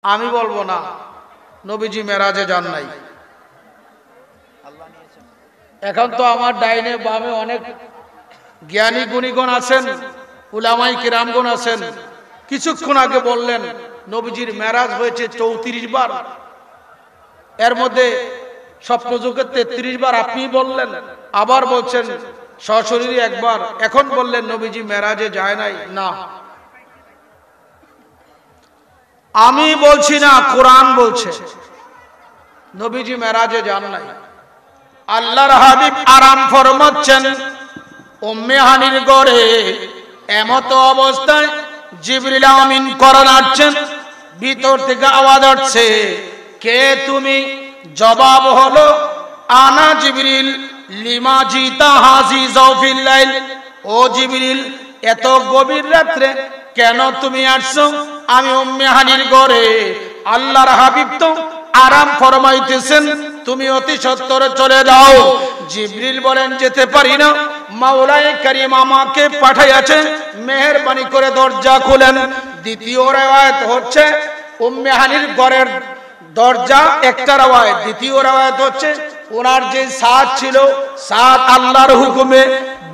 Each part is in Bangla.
আমি বলবো না নবীজি মেরাজে যান নাই। এখন তো আমার ডাইনে বামে অনেক জ্ঞানী গুণীগণ আছেন, উলামায়ে কিরামগণ আছেন। কিছুক্ষণ আগে বললেন নবীজির মেরাজ হয়েছে 34 বার, এর মধ্যে স্বপ্নযোগে 33 বার আপনি বললেন, আবার বলছেন সশরীরে একবার, এখন বললেন নবীজি মেরাজে যায় নাই। না, আমি বলছি না, কোরআন বলছে নবীজি মেরাজে যান নাই। আল্লাহর হাবিব আরাম ফরমাচ্ছেন উম্মে হানির ঘরে, এমত অবস্থায় জিবরিল আমিন কোরআন আছেন, ভিতর থেকে আওয়াজ আসছে, কে তুমি? জবাব হলো আনা জিবরিল লিমা জিতা হাজিজাও ফিল লাইল। ও জিবরিল, এত গভীর রাত্রে কেন তুমি আসছো? আমি উম্মে হানির ঘরে। আল্লাহর হাবিব তো আরাম ফরমাইতেছেন, তুমি অতি সত্বর চলে যাও। জিবরিল বলেন যেতে পারি না, মাওলায়ে কারীম আমাকে পাঠাইয়াছে, মেহেরবানি করে দরজা খুলেন। দ্বিতীয় riwayat হচ্ছে উম্মে হানির ঘরের দরজা একটা riwayat, দ্বিতীয় riwayat হচ্ছে ওনার যে সাদ ছিল, সাদ আল্লাহর হুকুমে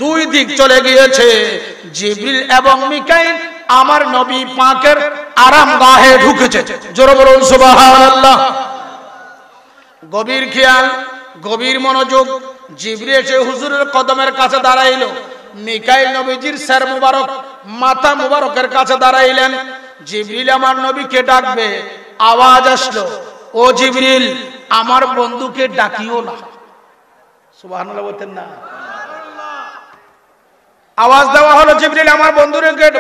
দুই দিক চলে গিয়েছে। জিবরিল এবং মিকাইল আমার নবী পাকের আরামগাহে ঢুকেছে। জোরে বলুন সুবহানাল্লাহ। গভীর খেয়াল, গভীর মনোযোগ। জিবরিল এসে হুজুরের কদমের কাছে দাঁড়াইল, মিকাইল নবীজির স্যার মুবারক মাথা মুবারকের কাছে দাঁড়াইলেন। জিবরিল আমার নবীকে ডাকবে, আওয়াজ আসলো, ও জিবরিল, আমার বন্ধুকে ডাকিও না। সুবহানাল্লাহ বলতেন না? আওয়াজ দেওয়া হলো, জিবরিল আমার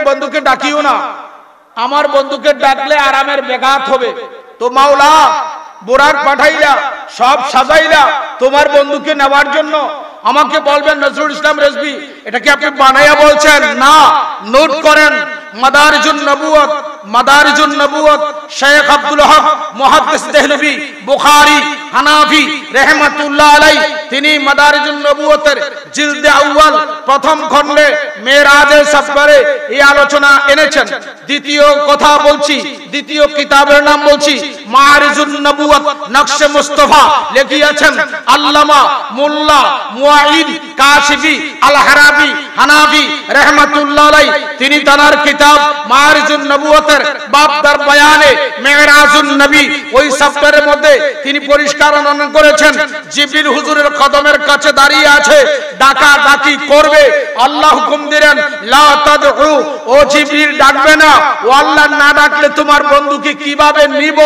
বন্ধুকে ডাকিও না, আমার বন্ধুকে ডাকলে আরামের ব্যাঘাত হবে। তো মাওলা বুরাক পাঠাইলা, সব সাজাইলা তোমার বন্ধুকে নেওয়ার জন্য, আমাকে বলবেন নজরুল ইসলাম রেজভী এটা কি আপনি বানাইয়া বলছেন? না, নোট করেন। মাদারিজুন নবুয়ত শেখ আব্দুল হক মুহাদ্দিস দেহলভী বুখারী হানাফি রাহমাতুল্লাহ আলাইহি, তিনি মাদারিজুন নবুয়তের জিলদে আউয়াল প্রথম খণ্ডে মেরাজের সফরে এই আলোচনা এনেছেন। দ্বিতীয় কথা বলছি, দ্বিতীয় কিতাবের নাম বলছি মাআরিজুন নবুয়ত নকশে মুস্তাফা, লিখিয়েছেন আল্লামা মোল্লা মুআইদ কাশিফি আল হারাবি হানাফি রাহমাতুল্লাহ আলাইহি। তিনি তার কিতাব মাআরিজুন নবুয়তের বাবদার বয়ানে মেরাজুন নবী ওই সফরের মধ্যে তিনি পরিষ্কার বর্ণনা করেছেন, জিবরিল হুজুরের কদমের কাছে দাঁড়িয়ে আছে, ডাকা ডাকি করবে। আল্লাহ হুকুম দিলেন লা তাদউ, ও জিবরিল ডাকবে না, ও আল্লাহ না ডাকলে তোমার বন্ধুকে কিভাবে নিব?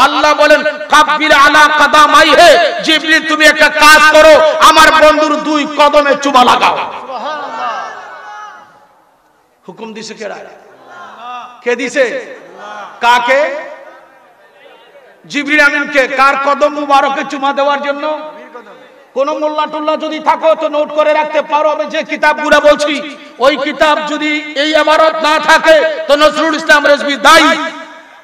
আল্লাহ বলেন কাব্বির আলা কদামাইহি, জিবরিল তুমি একটা কাজ করো, আমার বন্ধুর দুই কদমে চুমা লাগাও। সুবহানাল্লাহ। হুকুম দিছে কেডা? কে দিছে? কাকে? জিবরিল আমিনকে। কার কদম মুবারকে চুমা দেওয়ার জন্য? কোন মোল্লা টুল্লা যদি থাকো তো নোট করে রাখতে পারো, আমি যে কিতাবগুলো বলছি ওই কিতাব যদি এই ইবারত না থাকে তো নজরুল ইসলাম রেজভী দায়ী।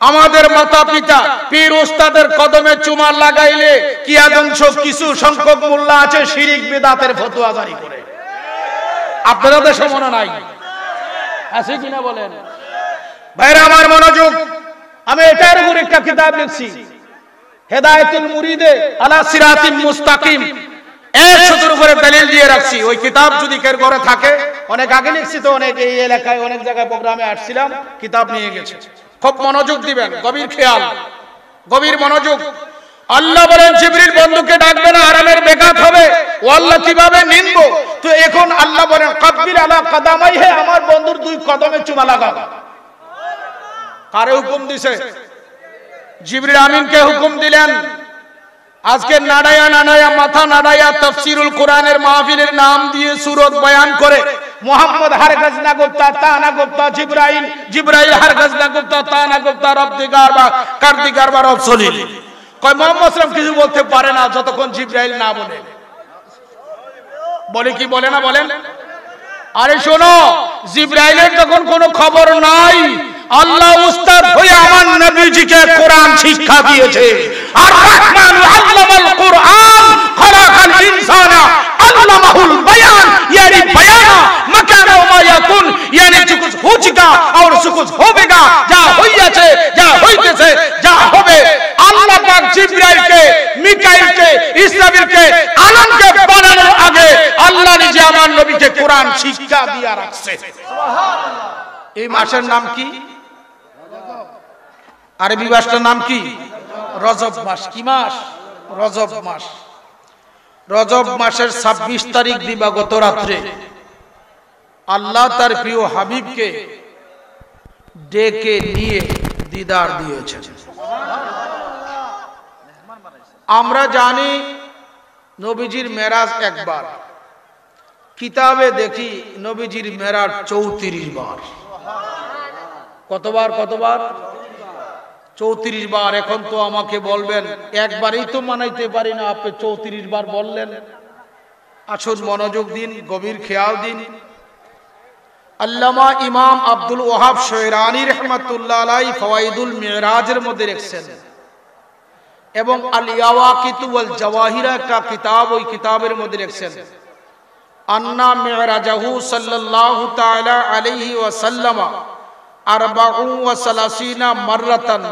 আমাদের মাতা পিতা পীর ওস্তাদের কদমে চুমা লাগাইলে কি আদংশ কিছু সংখ্যক মোল্লা আছে শিরিক বিদআতের ফতোয়া জারি করে। আপনাদের দেশে মনে নাই? আছে কিনা বলেন? ভাইরা আমার মনোযোগ, আমি এটার উপর একটা কিতাব লিখছি, হেদায়েতুল মুরিদে আলা সিরাতিল মুস্তাকিম, 100 উপরে দলিল দিয়ে রাখছি। ওই কিতাব যদি কেউ ঘরে থাকে, অনেক আগে লিখছি তো, অনেক এই এলাকায় অনেক জায়গায় প্রোগ্রামে আসছিলাম, কিতাব নিয়ে গেছে। খুব মনোযোগ দিবেন, গভীর খেয়াল, গভীর মনোযোগ। আল্লাহ বলেন জিবরিল বন্ধুকে ডাকবে না, আরামের বেঘাত হবে। ও আল্লাহ কিভাবে নিনব? তো এখন আল্লাহ বলেন কাব্বির আলা কদামাইহি, আমার বন্ধুর দুই কদমে চুমা লাগাও। কারে হুকুম দিছে? জিবরিল আমিনকে হুকুম দিলেন। আজকে নাড়ায়া নাড়ায়া মাথা নাড়ায়া তাফসীরুল কোরআনের মাহফিলের নাম দিয়ে সূরত বয়ান করে মুহাম্মদ হারগাজ না গুপ্তা তানা গুপ্তা জিবরাইল হারগাজ না গুপ্তা তানা গুপ্তা রব দিগার বা কার দিগার বা রব সলিল। কয় মুহাম্মদ সাল্লাল্লাহু আলাইহি কিছু বলতে পারে না যতক্ষণ জিবরাইল না বলে। বলে কি বলে না? বলেন। আরে শোনো, জিবরাইলের যখন কোনো খবর নাই, আল্লাহ উস্তাদ হয়ে আমার নবীজিকে কোরআন শিক্ষা দিয়েছে। আর রহমান আল্লামাল কোরআন খলাকাল ইনসানা আল্লামাহুল বায়ান, यानी बयाना मकान व मा याकुन, यानी जो कुछ हो चुका और जो कुछ होगा, যা হইয়াছে, যা হইতেছে, যা ইসরাফিলকে আলমকে বানানোর আগে আল্লাহ নিজে আমার নবীকে কোরআন শিক্ষা দিয়া রাখছে। সুবহানাল্লাহ। এই মাসের নাম কি? আরবি মাসটার নাম কি? রজব মাস। কি মাস? রজব মাস। রজব মাসের 26 তারিখ দিবাগত রাত্রে আল্লাহ তার প্রিয় হাবিবকে ডেকে নিয়ে দিদার দিয়েছেন। আমরা জানি নবীজির মেরাজ একবার, কিতাবে দেখি নবীজির মেরাজ 34 বার। কতবার? কতবার? 34 বার। এখন তো আমাকে বলবেন একবারই তো মানাইতে পারি না, আপনি 34 বার বললেন। আসুন মনোযোগ দিন, গভীর খেয়াল দিন। আল্লামা ইমাম আব্দুল ওয়াহাব শয়রানি রহমাতুল্লাহ আলাইহি ফাওয়াইদুল মিরাজের মধ্যে লিখছেন, এবং আল ইয়াওয়াকিত ওয়াল জাওয়াহির একটা কিতাব, ওই কিতাবের মধ্যে লিখছেন, আন্না মিরাজাহু সাল্লাল্লাহু তাআলা আলাইহি ওয়াসাল্লাম 34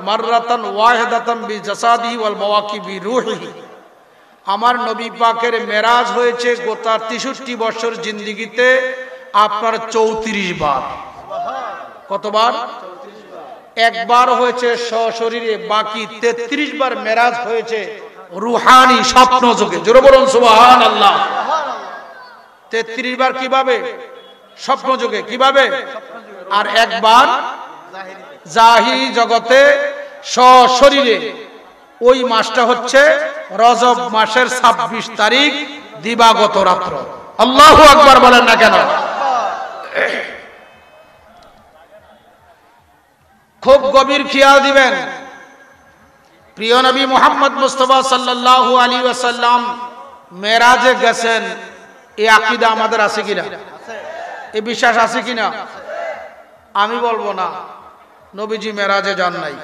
মাররাতান ওয়াহিদাতান বিজাসাদিহি ওয়াল মাওয়াকিবি রূহিহি। আমার নবী পাকের মেরাজ হয়েছে গোটা 63 বছর জিন্দেগিতে আপনার 34 বার। কতবার? একবার হয়েছে সশরীরে, বাকি 33 বার মেরাজ হয়েছে রুহানি স্বপ্ন যোগে। জোরে বলুন সুবহানাল্লাহ। 33 বার কিভাবে? স্বপ্ন যোগে। কিভাবে? আর একবার জাহিরি জগতে সশরীরে। ওই মাসটা হচ্ছে রজব মাসের 26 তারিখ দিবাগত রাত্র। আল্লাহু আকবার বলেন না কেন? খুব গভীর খেয়াল দিবেন। প্রিয় নবী মুহাম্মদ মুস্তাফা সাল্লাল্লাহু আলাইহি ওয়াসাল্লাম মেরাজে গেছেন, এই আকীদা আমাদের আছে কিনা? এই বিশ্বাস আছে কিনা? আমি বলবো না নবীজি মেরাজে যান নাই।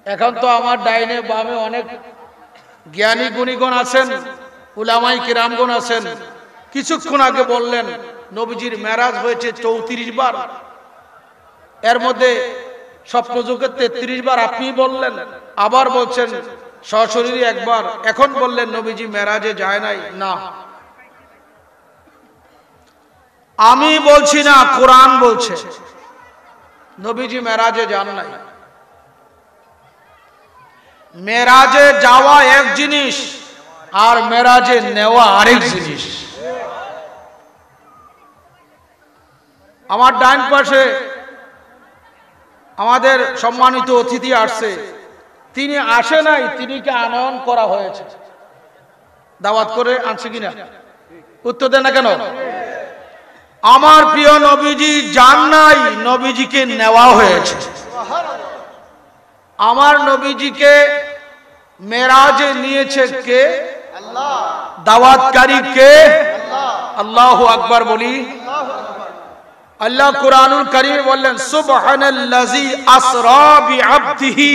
এখন তো আমার ডাইনে বামে অনেক জ্ঞানী গুণীগণ আছেন, উলামায়ে কিরামগণ আছেন। কিছুক্ষণ আগে বললেন নবীজির মেরাজ হয়েছে 34 বার, এর মধ্যে স্বপ্নযোগে 33 বার আপনি বললেন, আবার বলছেন সশরীরে একবার, এখন বললেন নবীজি মেরাজে যায় নাই। না, আমি বলছি না, কোরআন বলছে নবীজি মেরাজে যান নাই। মেরাজে যাওয়া এক জিনিস আর মেরাজে নেওয়া আরেক জিনিস। আমার ডান পাশে আমাদের সম্মানিত অতিথি আসছে, তিনি আসে নাই, তিনিকে আনয়ন করা হয়েছে। দাওয়াত করে আনছে কিনা? উত্তর দেন না কেন? আমার প্রিয় নবীজি যান নাই, নবীজিকে নেওয়া হয়েছে। আমার নবীজিকে মেরাজে নিয়েছে কে? আল্লাহ। দাওয়াতকারী কে? আল্লাহ। আল্লাহু আকবার বলি। আল্লাহ কুরআনুল কারীমে বললেন সুবহানাল্লাযী আসরা বিআবদিহি।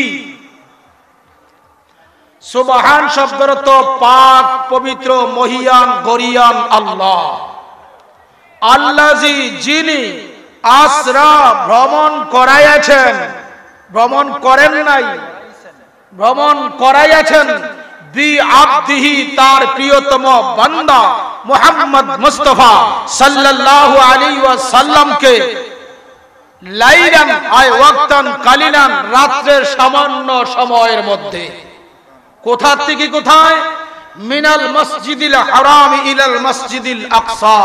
সুবহান শব্দের অর্থ পাক, পবিত্র, মহিয়ান, গরিয়ান আল্লাহ। আল্লাযী, যিনি, আসরা ভ্রমণ করাইয়াছেন, ভ্রমণ করেন নাই, ভ্রমণ করাইয়াছেন, বিআবদিহি, তার প্রিয়তম বান্দা মুহাম্মদ মুস্তাফা সাল্লাল্লাহু আলাইহি ওয়াসাল্লামকে, লাইলান আয় ওয়াক্তান কালিলান, রাত্রের সামান্য সময়ের মধ্যে। কোথা থেকে কোথায়? মিনাল মসজিদিল হারাম ইলাল মসজিদিল আকসা,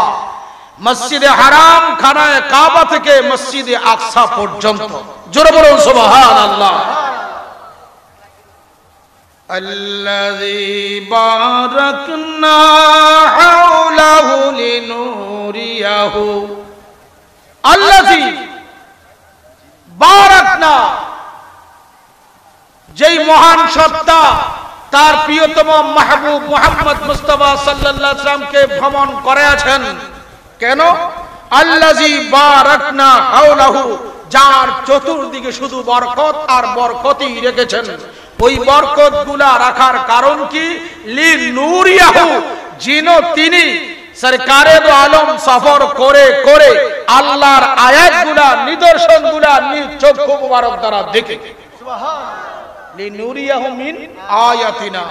মসজিদে হারাম খানায়ে কাবা থেকে মসজিদে আকসা পর্যন্ত। জোরে বলুন সুবহানাল্লাহ। الذي باركنا حوله لنوريه الذي باركنا, যেই মহান সত্তা তার প্রিয়তম মাহবুব মুহাম্মদ মুস্তাফা সাল্লাল্লাহু আলাইহি ওয়াসাল্লামকে ভ্রমণ করেছেন। কেন? আল্লাযী বারাকনা হাওলাহু, যার চতুর্দিকে শুধু বরকত আর বরকতই রেখেছেন। ওই বরকতগুলা রাখার কারণ কি? লিনুরিয়াহু, যিনি তিনি সরকারে দো আলম সফর করে করে আল্লাহর আয়াতগুলা, নিদর্শনগুলা নিজ চক্ষু মুবারক দ্বারা দেখে। সুবহানাল্লাহ। লিনুরিয়াহু মিন আয়াতিনা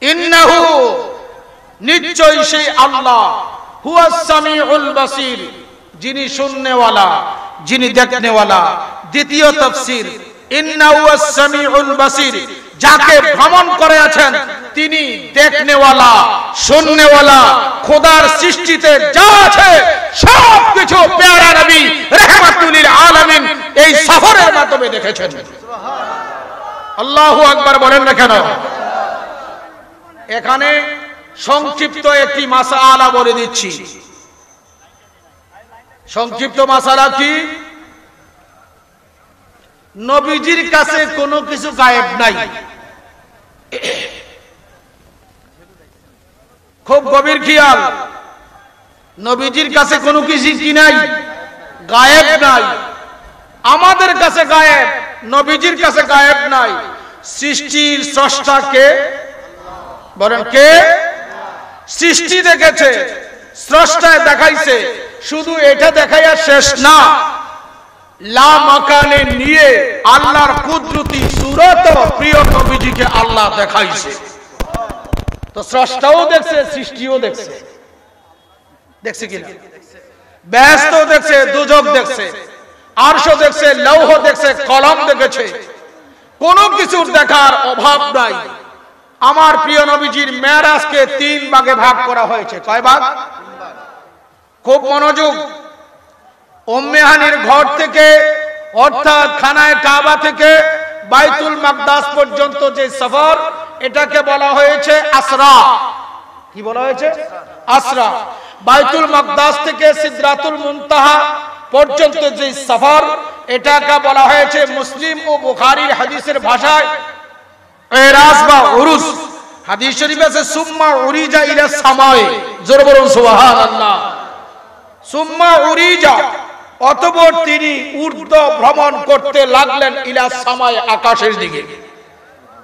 ইন্নাহু নিশ্চয় সেই আল্লাহ হুয়াস সামিউল বাসির, যিনি শুননেওয়ালা, যিনি দেখনেওয়ালা। দ্বিতীয় তাফসীর ইন্নাহু হুয়াস সামিউল বাসির, যাকে ভ্রমণ করে আছেন তিনি দেখনেওয়ালা, শুননেওয়ালা। খোদার সৃষ্টিতে যা আছে সব কিছু প্যারা নবী রাহমাতুল লিল আলামিন এই সফরের মাধ্যমে দেখেছেন। আল্লাহু আকবার বলেন না কেন? এখানে সংক্ষিপ্ত একটি মাসআলা বলে দিচ্ছি। সংক্ষিপ্ত মাসআলা কি? নবীজির কাছে কোনো কিছু গায়েব নাই। খুব গভীর খেয়াল, নবীজির কাছে কোনো কিছু কি নাই? গায়েব নাই। আমাদের কাছে গায়েব, নবীজির কাছে গায়েব নাই। সৃষ্টির স্রষ্টা কে? বলেন কে? সৃষ্টি দেখেছে, স্রষ্টায় দেখাইছে। শুধু এটা দেখাইয়া শেষ না, লা মাকানে নিয়ে আল্লাহর কুদরতি সূরত প্রিয় নবীজিকে আল্লাহ দেখাইছে। তো স্রষ্টাও দেখছে, সৃষ্টিও দেখছে। দেখছে কিনা? বেহেশত দেখছে, দুজক দেখছে, আরশ দেখছে, লৌহ দেখছে, কলম দেখেছে। কোনো কিছুর দেখার অভাব নাই। আমার প্রিয় নবীজির মেরাজকে 3 ভাগে ভাগ করা হয়েছে। কয় ভাগ? খুব মনোযোগ। উম্মে হানির ঘর থেকে অর্থাৎ খানায়ে কাবা থেকে বাইতুল মাকদাস পর্যন্ত যে সফর, এটাকে বলা হয়েছে আসরা। কি বলা হয়েছে? আসরা। বাইতুল মাকদাস থেকে সিদরাতুল মুনতাহা পর্যন্ত যে সফর, এটাকে বলা হয়েছে মুসলিম ও বুখারীর হাদিসের ভাষায় ইরাজ বা উরুজ। হাদিস শরীফে আছে সুম্মা উরিজা ইলা সামায়ে। জোরে বলুন সুবহানাল্লাহ। সুম্মা উরিজা, অতঃপর তিনি ঊর্ধ্ব ভ্রমণ করতে লাগলেন ইলা সামায়ে, আকাশের দিকে।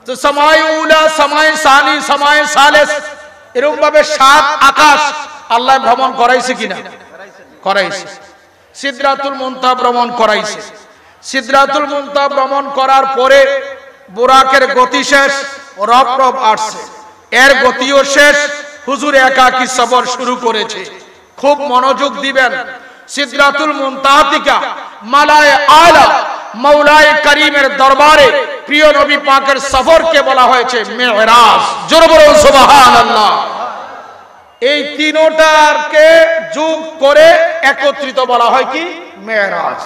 তো সামায়ে উলা, সামায়ে সানি, সামায়ে সালেস, এরকম ভাবে 7 আকাশ আল্লাহ ভ্রমণ করাইছে কিনা? করাইছে। সিদরাতুল মুনতাহা ভ্রমণ করাইছে। সিদরাতুল মুনতাহা ভ্রমণ করার পরে বুরাকের গতি শেষ, রব রব আসছে, এর গতিও শেষ। হুজুর একাকী সফর শুরু করেছে। খুব মনোযোগ দিবেন। সিদরাতুল মুনতাহা থেকে মালায়ে আলা মাওলায়ে কারীমের দরবারে প্রিয় নবী পাকের সফরকে বলা হয়েছে মেরাজ। জোরে বলুন সুবহানাল্লাহ। এই তিনটাকে যোগ করে একত্রিত বলা হয় কি? মেরাজ।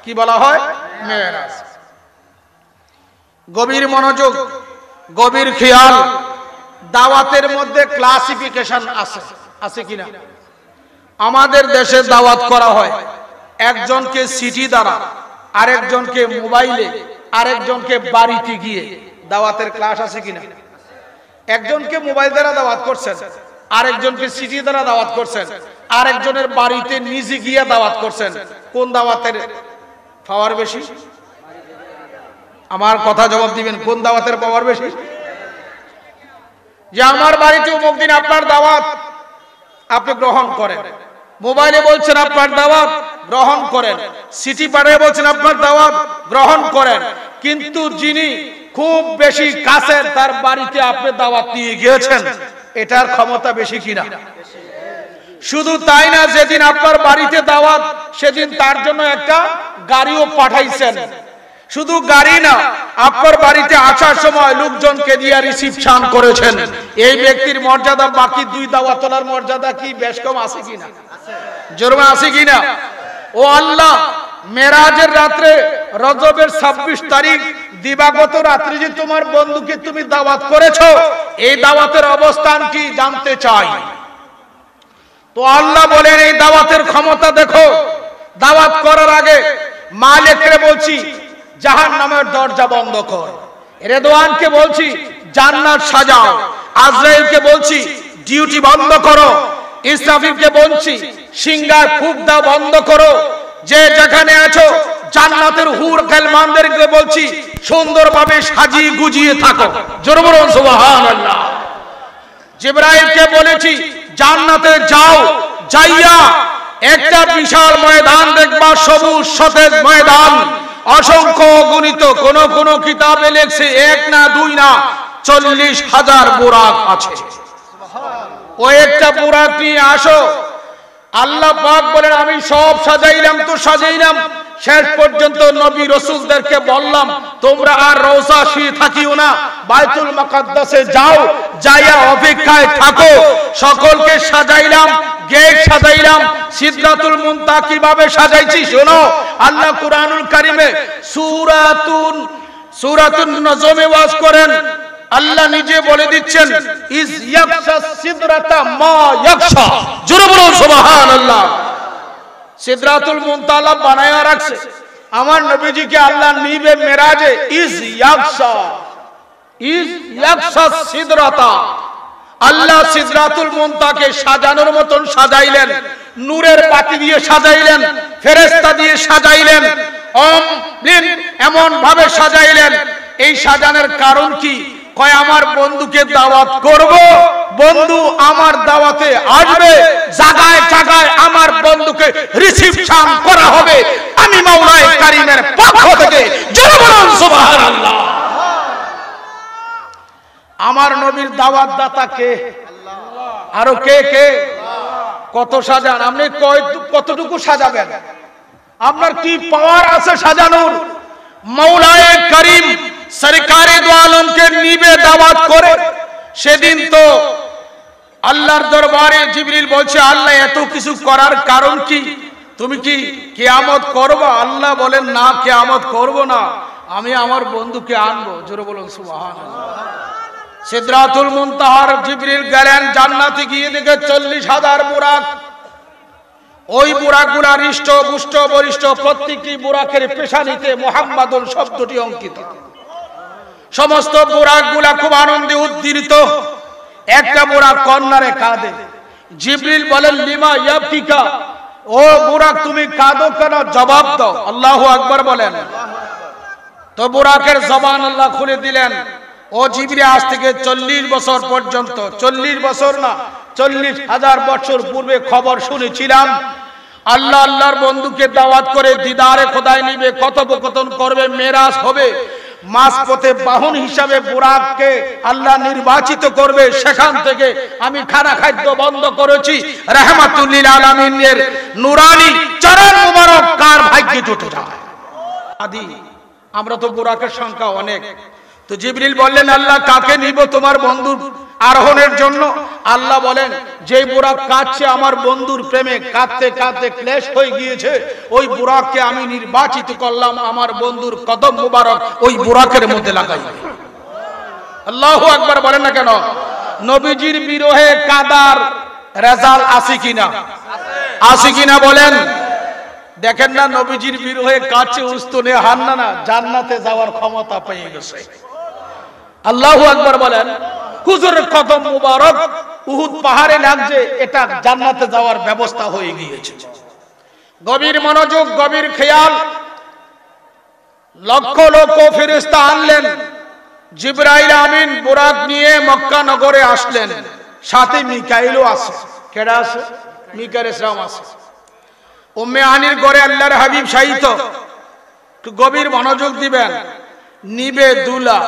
কি বলা হয়? মেরাজ। গভীর মনোযোগ, গভীর খেয়াল। দাওয়াতের মধ্যে ক্লাসিফিকেশন আছে, আছে কিনা? আমাদের দেশে দাওয়াত করা হয় একজনকে সিটি দ্বারা, আরেকজনকে মোবাইলে, আরেকজনকে বাড়িতে গিয়ে। দাওয়াতের ক্লাস আছে কিনা? একজনকে মোবাইল দ্বারা দাওয়াত করছেন, আরেকজনকে সিটি দ্বারা দাওয়াত করছেন, আরেকজনের বাড়িতে নিজে গিয়ে দাওয়াত করছেন। কোন দাওয়াতের পাওয়ার বেশি? আমার কথা জবাব দিবেন, কোন দাওয়াতের পাওয়ার বেশি? যে আমার বাড়িতে অমুক দিন আপনার দাওয়াত, আপনি গ্রহণ করেন। মোবাইলে বলছেন আপনার দাওয়াত, গ্রহণ করেন। সিটি পাঠিয়ে বলছেন আপনার দাওয়াত, গ্রহণ করেন। কিন্তু যিনি খুব বেশি কাছের, তার বাড়িতে আপনি দাওয়াত নিয়ে গিয়েছেন, এটার ক্ষমতা বেশি কিনা? শুধু তাই না, যেদিন আপনার বাড়িতে দাওয়াত, সেদিন তার জন্য একটা গাড়িও পাঠাইছেন। শুধু গাড়ি না, আপনার বাড়িতে আসার সময় লোকজনকে দিয়ে রিসিপশন করেছেন। এই ব্যক্তির মর্যাদা বাকি 2 দাওয়াতলার মর্যাদা কি বেশ কম আছে কিনা? জোরে আছে কিনা? ও আল্লাহ, মেরাজের রাত্রে রজবের 26 তারিখ দিবাগত রাত্রে যে তোমার বন্ধুকে তুমি দাওয়াত করেছো, এই দাওয়াতের অবস্থান কি জানতে চাই। তো আল্লাহ বলেন এই দাওয়াতের ক্ষমতা দেখো। দাওয়াত করার আগে মালিককে বলছি জাহান্নামের দরজা বন্ধ কর, রেদওয়ানকে বলছি জান্নাত সাজাও, আজরাইলকে বলছি ডিউটি বন্ধ করো, ইসরাফিলকে বলছি সিংহার ফুঁক দাও বন্ধ করো। যে যেখানে আছো জান্নাতের হুর গালমানদেরকে বলছি সুন্দরভাবে সাজিয়ে গুজিয়ে থাকো। জোরে বলুন সুবহানাল্লাহ। জিবরাইলকে বলেছি জান্নাতে যাও, যাইয়া একটা বিশাল ময়দান দেখবা, সবুজ সতেজ ময়দান। অসংখ্য গণিত, কোন কোন কিতাবে লেখছে 1 না 2 না 40,000 বুরাক আছে। ওই একটা বুরাক নিয়ে আসো। আল্লাহ পাক বলেন আমি সব সাজাইলাম তো সাজাইলাম, শেষ পর্যন্ত নবী রাসূলদেরকে বললাম তোমরা আর রওজা শুয়ে থাকিও না, বাইতুল মুকাদ্দাসে যাও, যাইয়া অপেক্ষায় থাকো। সকলকে সাজাইলাম, গেট সাজাইলাম। সিদরাতুল মুনতাহা কিভাবে সাজাইছি শোনো। আল্লাহ কুরআনুল কারীমে সূরাতুন নজমে ওয়াজ করেন, আল্লাহ নিজে বলে দিচ্ছেন ইজ ইয়াকশা সিদরাতা মা ইয়াকশা। জোরে বলুন সুবহানাল্লাহ। সিদরাতুল মুনতাহা বানায়া রাখছে, আমার নবীজিকে আল্লাহ নিবে মেরাজে। ইজ ইয়াকশা সিদরাতা, আল্লাহ সিদরাতুল মুনতাহাকে সাজানোর মতন সাজাইলেন, নূরের বাতি দিয়ে সাজাইলেন, ফেরেশতা দিয়ে সাজাইলেন, এমন ভাবে সাজাইলেন। এই সাজানোর কারণ কি? কয় আমার বন্ধুকে দাওয়াত করব, বন্ধু আমার দাওয়াতে আসবে, জায়গায় জায়গায় আমার বন্ধুকে রিসিপশন করা হবে আমি মাওলায়ে কারীমের পক্ষ থেকে। জোরে বলুন সুবহানাল্লাহ। আমার নবীর দাওয়াত দাতা কে? আরো কে কে? কত সাজান আপনি? কতটুকু সাজাবেন? আপনার কি পাওয়ার আছে সাজানোর? মাওলায়ে কারীম সরকারে দো আলমকে নিবে দাওয়াত করে। সেদিন তো আল্লাহর দরবারে জিবরিল বলছে আল্লাহ এত কিছু করার কারণ কি? তুমি কি কিয়ামত করবে? আল্লাহ বলেন না, কিয়ামত করব না, আমি আমার বন্ধুকে আনবো। জোরে বলুন সুবহানাল্লাহ। সিদরাতুল মুনতাহার জিবরিল গেলেন, জান্নাতে গিয়ে দেখে 40,000 বুরাক। ওই বুরাকগুলা হৃষ্ট পুষ্ট বরিষ্ঠ, প্রত্যেকটি বুরাকের পেশানিতে মুহাম্মাদুল শব্দটি অঙ্কিত। সমস্ত বুরাকগুলা খুব আনন্দে উদ্দীরিত। একটা বুরাক কর্নারে কাঁদে। জিবরিল বলেন লিমা ইয়াবকিকা, ও বুরাক তুমি কাঁদো কেন? জবাব দাও। আল্লাহু আকবার বলেন। তো বুরাকের জবান আল্লাহ খুলে দিলেন। ও জিবরিল আজ থেকে 40 বছর পর্যন্ত, 40 বছর না 40,000 বছর পূর্বে খবর শুনেছিলাম আল্লাহ আল্লাহর বন্ধুকে দাওয়াত করে দিদারে খোদায় নিবে, কথোপকথন করবে, মেরাজ হবে, মাঝপথে বাহন হিসাবে বুরাককে আল্লাহ নির্বাচিত করবে। সেখান থেকে আমি খানা খাদ্য বন্ধ করেছি। রাহমাতুল লিল আলামিনের নূরানি চরণ মুবারক কার ভাগ্যে জুটে যায়। আদি আমরা তো বুরাকের সংখ্যা অনেক। তো জিবরিল বললেন আল্লাহ কাকে নিব তোমার বন্ধুর আরোহণের জন্য? আল্লাহ বলেন যে বুরাক কাঁদছে আমার বন্ধুর প্রেমে, কাঁদতে কাঁদতে ক্লেশ হয়ে গিয়েছে, ওই বুরাককে আমি নির্বাচিত করলাম, আমার বন্ধুর কদম মুবারক ওই বুরাকের মধ্যে লাগাই। আল্লাহু আকবার বলেন না কেন? নবীজির বিরহে কাদার রেজাল্ট আছে কিনা? আছে কিনা বলেন? দেখেন না নবীজির বিরহে কাঁদছে উস্তুনে হান্নানা, জান্নাতে যাওয়ার ক্ষমতা পেয়ে গেছে। আল্লাহু আকবার বলেন। হুজুরের কদম মুবারক উহুদ পাহাড়ে লাগছে, এটা জান্নাতে যাওয়ার ব্যবস্থা হয়ে গিয়েছে। গভীর মনোযোগ, গভীর খেয়াল। লক্ষ লক্ষ ফেরেশতা আনলেন। জিবরাইল আমিন বুরাক নিয়ে মক্কা নগরে আসলেন। সাথে মিকাইলও আছে। কেডা আছে? মিকাইল ইসলাম আছে। উম্মে আনির ঘরে আল্লাহর হাবিব শায়িত। একটু গভীর মনোযোগ দিবেন। নিবে দুলা,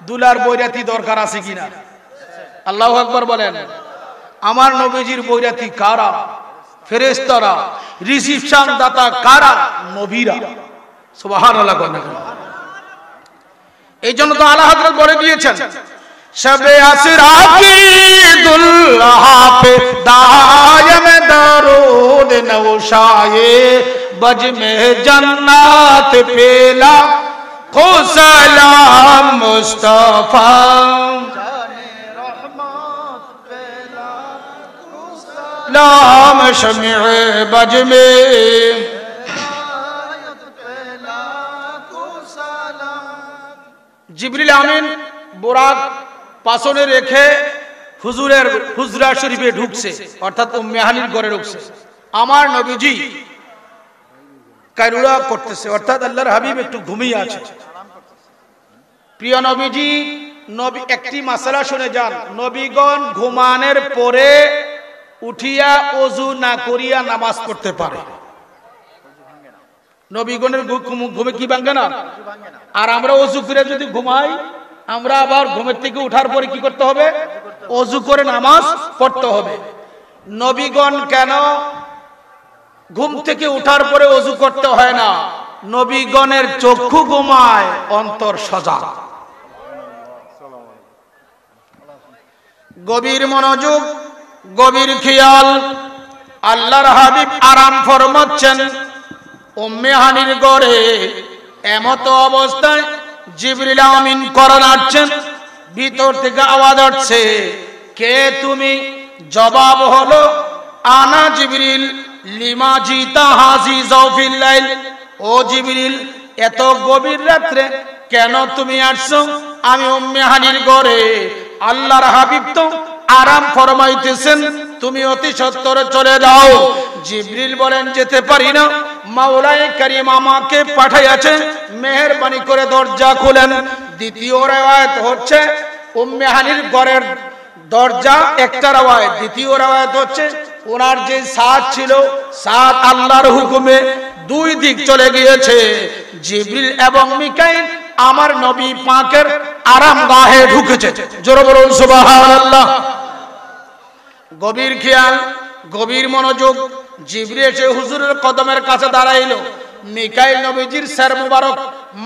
দুলার বৈরাতি দরকার আছে কিনা? আল্লাহু আকবার বলেন। আমার নবীজির বৈরাতি কারা? ফেরেশতারা। রিসিপশন দাতা কারা? নবীরা। সুবহানাল্লাহ। এই জন্য তো আলা হযরত বলে দিয়েছেন শবে আসরা কি দুল্লাহ পে দায়ম দরুদ নওশায়ে बज में जन्नत पेला खो सलाम मुस्तफा लाम शमीए बज में জিবরিল আমিন বুরাক পাছনে রেখে হুজুরের হুজরা শরীফে ঢুকছে, অর্থাৎ উম্মে হানির ঘরে ঢুকছে। আমার নবীজি কায়রুলা করতেছে, অর্থাৎ আল্লাহর হাবিব একটু ঘুমিয়ে আছে। প্রিয় নবীজি নবী একটি মাসালা শুনে যান, নবীগণ ঘুমানোর পরে উঠিয়া ওযু না করিয়া নামাজ পড়তে পারে। নবীগণের ঘুমে কি ভাঙে না? আর আমরা ওযু করে যদি ঘুমাই, আমরা আবার ঘুমের থেকে ওঠার পরে কি করতে হবে? ওযু করে নামাজ পড়তে হবে। নবীগণ কেন ঘুম থেকে ওঠার পরে ওযু করতে হয় না? নবীগণের চক্ষু ঘুমায়, অন্তর সজাগ। গভীর মনোযোগ, গভীর খেয়াল। আল্লাহর হাবিব আরাম ফরমাচ্ছেন উম্মে হানির ঘরে। এমত অবস্থায় জিবরিল আমিন কোরআন আছেন, ভিতর থেকে আওয়াজ আসছে, কে তুমি? জবাব হলো আনা জিবরিল লিমা জিতা হাজিজাও ফিল লাইল। ও জিবরিল, এত গভীর রাতে কেন তুমি আসছো? আমি উম্মে হানির ঘরে। আল্লাহর হাবিব তো আরাম ফরমাইতেছেন, তুমি অতি সত্বরে চলে যাও। জিবরিল বলেন, যেতে পারি না, মাওলায়ে কারীম আমাকে পাঠাইয়াছে, মেহেরবানি করে দরজা খুলেন। দ্বিতীয় riwayat হচ্ছে উম্মে হানির ঘরের দরজা একটা riwayat, দ্বিতীয় riwayat হচ্ছে ওনার যে সাদ ছিল, সাদ আল্লাহর হুকুমে দুই দিক চলে গিয়েছে। জিবরিল এবং মিকাইল আমার নবী পাকের আরামগাহে ঢুকেছে। জোরে বলুন সুবহানাল্লাহ। গভীর খেয়াল, গভীর মনোযোগ। জিবরিল এসে হুজুরের কদমের কাছে দাঁড়াইলো। মিকাইল নবীজির স্যার মুবারক,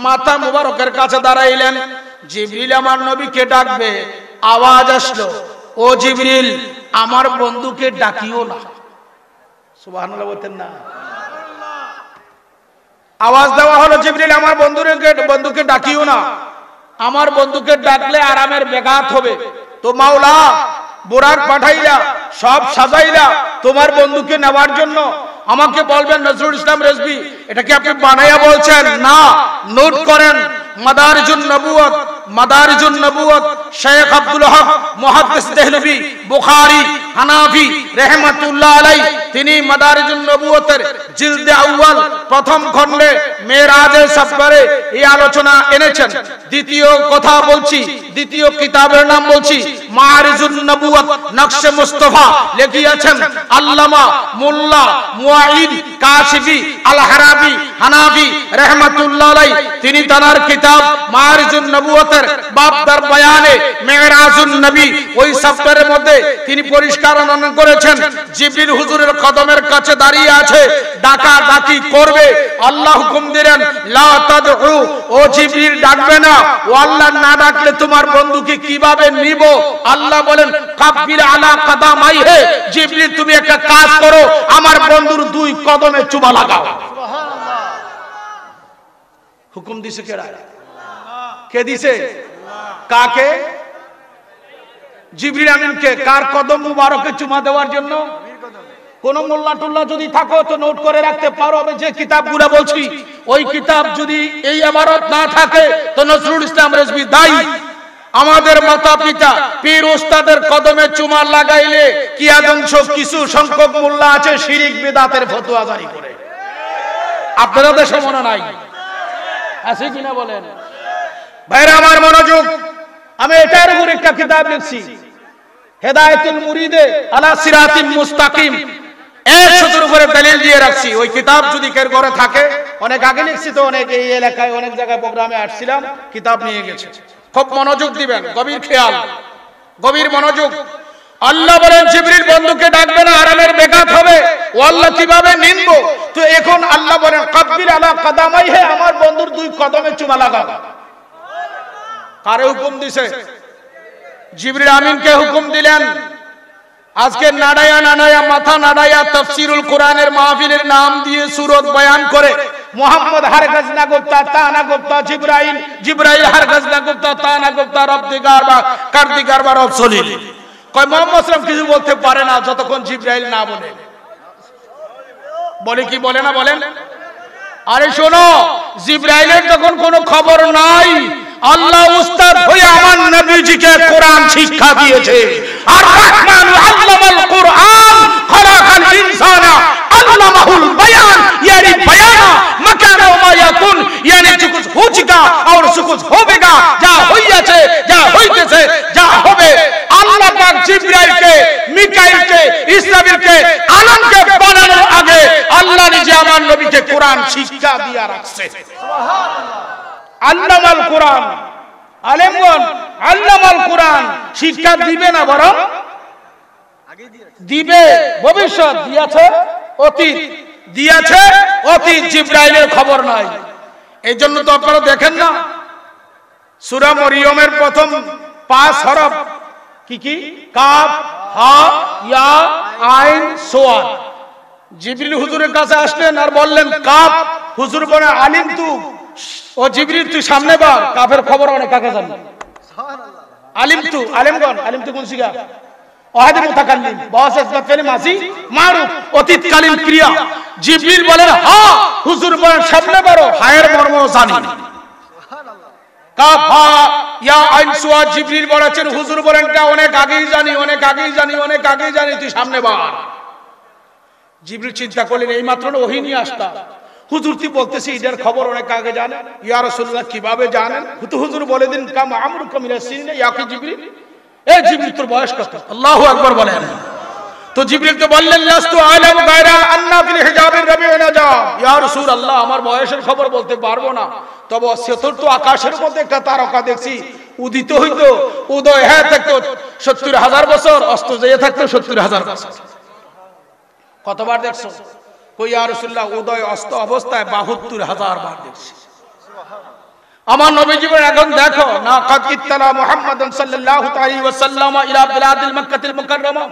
মাথা মুবারকের কাছে দাঁড়াইলেন। জিবরিল আমার নবীকে ডাকবে, আওয়াজ আসলো, ও জিবরিল, আমার বন্ধুকে ডাকিও না। সুবহানাল্লাহ বলতেন না? আওয়াজ দেওয়া হলো, জিবরিল আমার বন্ধুকে ডাকিও না, আমার বন্ধুকে ডাকলে আরামের ব্যাঘাত হবে। তো মাওলা বুরাক পাঠাইলা, সব সাজাইলা তোমার বন্ধুকে নেওয়ার জন্য, আমাকে বলবেন নজরুল ইসলাম রেজভী এটা কি আপনি বানাইয়া বলছেন? না, নোট করেন। মাদারিজুন নবুয়ত, মাদারিজুন নবুয়ত, শেখ আব্দুল হক মুহাদ্দিস দেহলভী বুখারী হানাফি রাহমাতুল্লাহ আলাইহি, তিনি মাদারিজুন নবুয়তের জিলদে আউয়াল প্রথম খণ্ডে মেরাজের সফরে এই আলোচনা এনেছেন। দ্বিতীয় কথা বলছি, দ্বিতীয় কিতাবের নাম বলছি মারিজুন নবুয়ত নকশে মুস্তাফা, লিখিয়েছেন আল্লামা মোল্লা মুআইদ কাশিফি আল হারাবি হানাফি রাহমাতুল্লাহ আলাইহি। তিনি তার কিতাব মারিজুন নবুয়তের বাবদার বয়ানে মেরাজুন নবী ওই সফরের মধ্যে তিনি পরিষ্কার বর্ণনা করেছেন, জিবরিল হুজুরের কদমের কাছে দাঁড়িয়ে আছে, ডাকা ডাকি করবে। আল্লাহ হুকুম দিলেন, লা তাদউ, ও জিবরিল ডাকবে না। ও আল্লাহ না ডাকলে তোমার বন্ধুকে কিভাবে নিব? আল্লাহ বলেন, কাব্বিল আলা কদামাইহি, জিবরিল তুমি একটা কাজ করো, আমার বন্ধুর দুই কদমে চুমা লাগাও। সুবহানাল্লাহ। হুকুম দিছে কে? কে দিছে? কাকে? জিবরিল আমিনকে। কার কদম মুবারকে চুমা দেওয়ার জন্য? কোন মোল্লা টুল্লা যদি থাকো তো নোট করে রাখতে পারো। আমি যে কিতাবগুলো বলছি ওই কিতাব যদি এই ইমারত না থাকে তো নজরুল ইসলাম রেজভী দায়ী। আমাদের মাতা পিতা পীর ওস্তাদের কদমে চুমা লাগাইলে কি আদংশ কিছু সংখ্যক মোল্লা আছে শিরিক বিদআতের ফতোয়া জারি করে। আপনাদের দেশে মনে নাই? আছে কিনা বলেন ভাইরা আমার? মনোযোগ। আমি এটার উপর একটা কিতাব লিখছি, হেদায়েতুল মুরিদে আলা সিরাতিল মুস্তাকিম, 100 উপরে দলিল দিয়ে রাখছি। ওই কিতাব যদি কের ঘরে থাকে, অনেক আগে লিখছি তো, অনেক এই এলাকায় অনেক জায়গায় প্রোগ্রামে আসছিলাম, কিতাব নিয়ে গেছে। খুব মনোযোগ দিবেন, গভীর খেয়াল, গভীর মনোযোগ। আল্লাহ বলেন জিবরিল বন্ধুকে ডাকবে না, আরামের বেঘাত হবে। ও আল্লাহ কিভাবে নিনবো? তো এখন আল্লাহ বলেন, কাব্বিল আলা কদামাইহি, আমার বন্ধুর দুই কদমে চুমা লাগাও। কারে হুকুম দিছে? জিবরিল আমিনকে হুকুম দিলেন। আজকে নাড়ায়া নাড়ায়া মাথা নাড়ায়া তাফসীরুল কোরআনের মাহফিলের নাম দিয়ে সূরত বয়ান করে মুহাম্মদ হারগাজ না গুপ্তা তানা গুপ্তা জিবরাইল, জিবরাইল হারগাজ না গুপ্তা তানা গুপ্তা রব্দিগার বা কারদিগার বা রসুলিল। কয় মুহাম্মদ সাল্লাল্লাহু কিছু বলতে পারে না যতক্ষণ জিবরাইল না বলে। বলে কি বলে না? বলেন। আরে শোনো, জিবরাইলের যখন কোনো খবর নাই, আল্লাহ উস্তাদ হয়ে আমার নবীজিকে কোরআন শিক্ষা দিয়েছে। আর রহমান আল্লামাল কোরআন খলাকাল ইনসানা আল্লামাহুল বায়ান, यानी बयाना मकान मा याकुन, यानी जो कुछ हो चुका और जो कुछ होगा, যা হইয়াছে, যা হইতেছে, যা হবে। আল্লাহ পাক জিবরাইলকে, মিকাইলকে, ইসরাফিলকে আলমকে বানানোর আগে আল্লাহ নিজে আমার নবীকে কোরআন শিক্ষা দিয়া রাখছে। আল্লামাল কোরআন, আলেমগণ আল্লামাল কোরআন শিক্ষা দিবে না, বরং দিবে। ভবিষ্যৎ দিয়েছে, অতীত দিয়েছে, অতীত জিবরাইলের খবর নাই। এই জন্য তো আপনারা দেখেন না সূরা মরিয়মের প্রথম 5 হরফ কি কি? কাফ, হা, ইয়া, আইন, সোয়াদ। জিবরিল হুজুরের কাছে আসলেন আর বললেন কাফ। হুজুর বলে আলিম তু, ও জিবরিল তুই সামনে বা, কাফের খবর অনেক আগে জানি। আলিম তু, আলেমগণ আলিম তু কোন শিখা? ওয়াহিদুল মুতাকাল্লিম, বস ইসবাত ফেলে মাসি মারুফ, অতীতকালীন ক্রিয়া। জিবরিল বলেন হা, হুজুর বলেন সামনে বারো, হায়ের মর্ম জানি। কাফ, হা, ইয়া, আইন, সোয়াদ। জিবরিল বলেছেন, হুজুর বলেন এটা অনেক আগেই জানি, অনেক আগেই জানি, অনেক আগেই জানি, তুই সামনে বার। জিবরিল চিন্তা করলেন এই মাত্র ওহী নিয়ে আসতা, হুজুর তুই বলতেছি এটার খবর অনেক আগে জানেন। ইয়া রাসূলুল্লাহ কিভাবে জানেন? হুজুর বলে দিন কাম আমরুকা মিনাস সিনিনা ইয়া কি জিবরিল, এই জিবরিল তোর বয়স কত? আল্লাহু আকবার বলেন। তো জিবরিল তো বললেন লাস্তু আলামু গায়রা আন্না ফিল হিজাবির রাবিউনা যা। ইয়া রাসূলুল্লাহ আমার বয়সের খবর বলতে পারবো না, তবে চতুর্থ আকাশের মধ্যে একটা তারকা দেখছি, উদিত হইতো, উদয় হয়ে থাকতো ৭০,০০০ বছর, অস্ত যেয়ে থাকতো ৭০,০০০ বছর। কতবার দেখছো? কই ইয়া রাসূলুল্লাহ উদয় অস্ত অবস্থায় ৭২,০০০ বার দেখছি। আমার নবীজি বলেন এখন দেখো না, কাদ ইত্তালা মুহাম্মাদুন সাল্লাল্লাহু আলাইহি ওয়াসাল্লাম ইলা বিলাদিল মক্কাতিল মুকাররমা।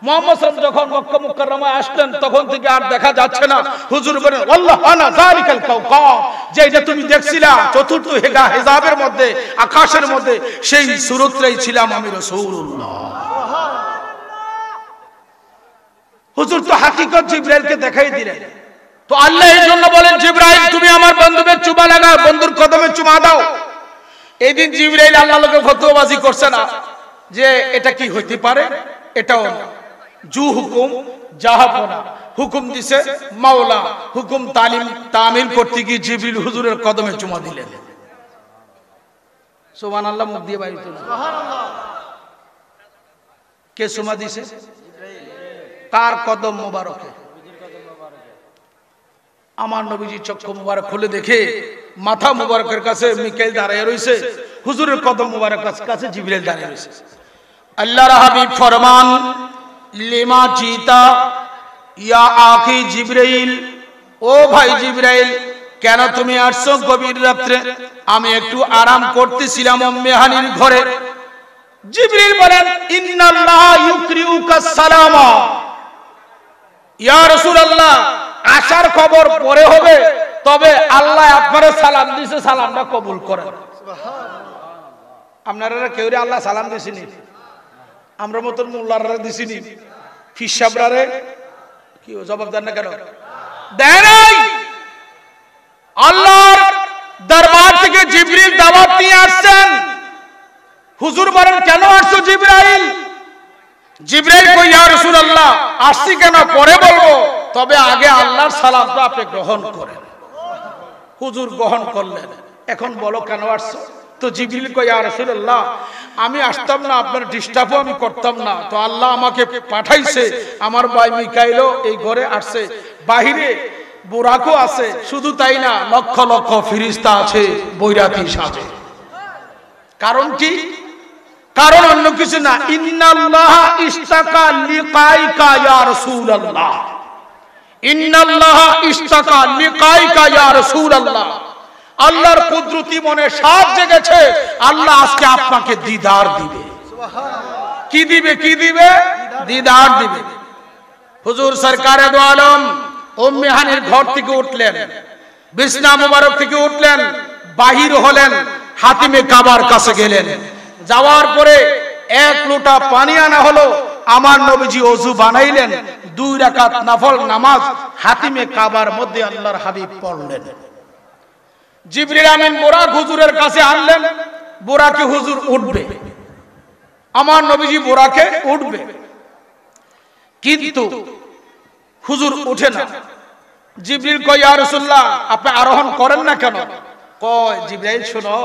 মুহাম্মদ সাল্লাল্লাহু যখন মক্কা মুকাররমায় আসলেন তখন থেকে আর দেখা যাচ্ছে না। হুজুর বলেন আল্লাহু আনা যালিকাল কাওকাব, যে এটা তুমি দেখছিলা চতুর্থ হিজাবের মধ্যে, আকাশের মধ্যে, সেই সূরতটাই ছিলাম আমি রাসূলুল্লাহ। হুজুর তো হাকিকত জিবরাইলকে দেখাই দিলেন। তো আল্লাহ এই জন্য বলেন জিবরাইল তুমি আমার বন্ধুকে চুমা লাগাও, বন্ধুর কদমে চুমা দাও। এই দিন জিবরাইল আল্লাহর লোকে ফতোয়াবাজি করছে না যে এটা কি হইতে পারে, এটাও না। জু হুকুম জাহাপনা, হুকুম দিছে মাওলা, হুকুম তামিল করতে গিয়ে জিবরিল হুজুরের কদমে চুমা দিলেন। সুবহানাল্লাহ, মুখ দিয়ে বাইরে তুলে সুবহানাল্লাহ। কে চুমা দিছে? কার কদম মোবারকে? আমার নবীজি চক্ষু মুবারক খুলে দেখে মাথা মুবারকের কাছে মিকাইল দাঁড়িয়ে রয়েছে, হুজুরের কদম মুবারক কাছে জিবরাইল দাঁড়িয়ে রয়েছে। আল্লাহর হাবিব ফরমান লিমা জিতা ইয়া আখি জিবরাইল, ও ভাই জিবরাইল কেন তুমি আসছো গভীর রাত্রে? আমি একটু আরাম করতেছিলাম উম্মে হানির ঘরে। জিবরাইল বলেন ইন্নাল্লাহ ইউকরিউকাস সালামা। ইয়া রাসূলুল্লাহ আসার খবর পরে হবে, তবে আল্লাহ আপনারে সালাম দিয়েছে, সালামটা কবুল করেন। আপনারা কেউ আল্লাহ সালাম দিয়েছিনি? আমরা মতন মোল্লারা দিছিনি? ফিস সাহেবরা কি জবাব দেন না কেন? দেয় নাই। আল্লাহর দরবার থেকে জিবরিল দাওয়াত নিয়ে আসছেন। হুজুর বলেন কেন আসছো জিবরাইল? জিবরাইল কই ইয়া রাসূলুল্লাহ আসছি কেন পরে বলবো, তবে আগে আল্লাহর সালামটা আপনি গ্রহণ করেন। হুজুর গ্রহণ করলেন। এখন বলো কেন আসছো? তো জিবরিল কই ইয়া রাসূলুল্লাহ আমি আসতাম না, আপনার ডিস্টার্বও আমি করতাম না, তো আল্লাহ আমাকে পাঠাইছে, আমার ভাই মিকাইলও এই ঘরে আসছে, বাহিরে বুরাকও আছে, শুধু তাই না লক্ষ লক্ষ ফেরেশতা আছে বৈরাতি সাজে। কারণ কি? কারণ অন্য কিছু না। ইন্নাল্লাহ ইশতাকা লিকাইকা ইয়া রাসূলুল্লাহ, ইন্নাল্লাহ ইশতাকা লিকাইকা ইয়া রাসূলুল্লাহ। আল্লাহর কুদরতি মনে সাপ জেগেছে, আল্লাহ আজকে আপনাকে দিদার দিবে। সুবহানাল্লাহ। কি দিবে? কি দিবে? দিদার দিবে। হুজুর সরকারে দো আলম উম্মে হানির ঘর থেকে উঠলেন, বিছনা মুবারক থেকে উঠলেন, বাহির হলেন, হাতিমে কাবার কাছে গেলেন। যাওয়ার পরে এক লোটা পানি আনা হলো, আমার নবীজি ওযু বানাইলেন, 2 রাকাত নফল নামাজ হাতিমে কাবার মধ্যে আল্লাহর হাবিব পড়লেন। জিবরিল আমিন বুরাক হুজুরের কাছে আনলেন, বুরাকে হুজুর উঠবে, আমার নবীজি বুরাকে উঠবে, কিন্তু হুজুর উঠে না। জিবরিল কয় ইয়া রাসূলুল্লাহ আপনি আরোহণ করেন না কেন? কয় জিবরাইল শোনো,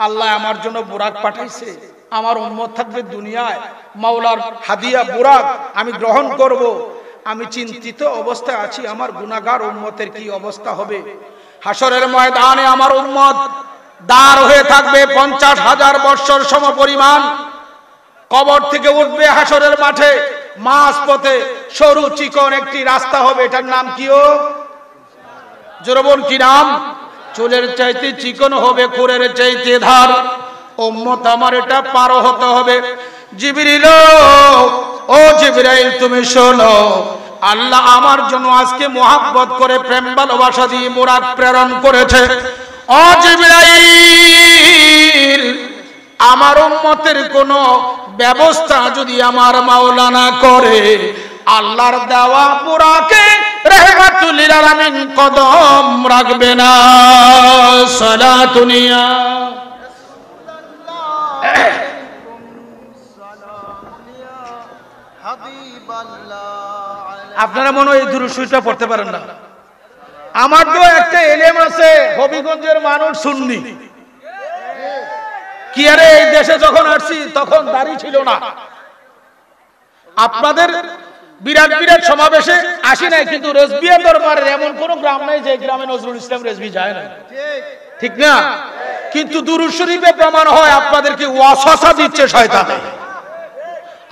আল্লাহ আমার জন্য বুরাক পাঠাইছে, আমার উম্মত থাকবে দুনিয়ায়, মাওলার হাদিয়া বুরাক আমি গ্রহণ করব, আমি চিন্তিত অবস্থায় আছি, আমার গুনাহগার উম্মতের কি অবস্থা হবে। হাসরের ময়দানে আমার উম্মত দাঁড় হয়ে থাকবে 50,000 বৎসর সমপরিমাণ। কবর থেকে উঠবে হাসরের মাঠে, মাঝ পথে সরু চিকন একটি রাস্তা হবে, এটার নাম কি? ও জোরে বল, কি নাম? চুলের চাইতে চিকন হবে, খুরের চাইতে ধার। উম্মত আমার এটা পার হতে হবে। জিবরিল, ও জিবরাইল তুমি শোনো, আল্লাহ আমার জন্য আজকে মোহাব্বত করে প্রেম ভালোবাসা দিয়ে মুরাদ প্রেরণ করেছে। ও জিবরাইল, আমার উম্মতের কোন ব্যবস্থা যদি আমার মাওলা না করে, আল্লাহর দেওয়া বুরাকে রাহমাতুল লিল আলামিন কদম রাখবে না। সালাতুনিয়া আপনারা মনে হয় এই দুরূদ শরীফটা পড়তে পারেন না। আমার তো একটা এলেম আছে, হবিগঞ্জের মানুষ সুন্নি। কি আরে, এই দেশে যখন আসছি তখন দাড়ি ছিল না। আপনাদের বিরাট বিরাট সমাবেশে আসি নাই, কিন্তু রেজবিয়া দরবারের এমন কোন গ্রাম নাই যে গ্রামে নজরুল ইসলাম রেজবি যায় না, ঠিক না? কিন্তু দুরূদ শরীফে প্রমাণ হয় আপনাদেরকে ওয়াসওয়াসা দিচ্ছে শয়তান।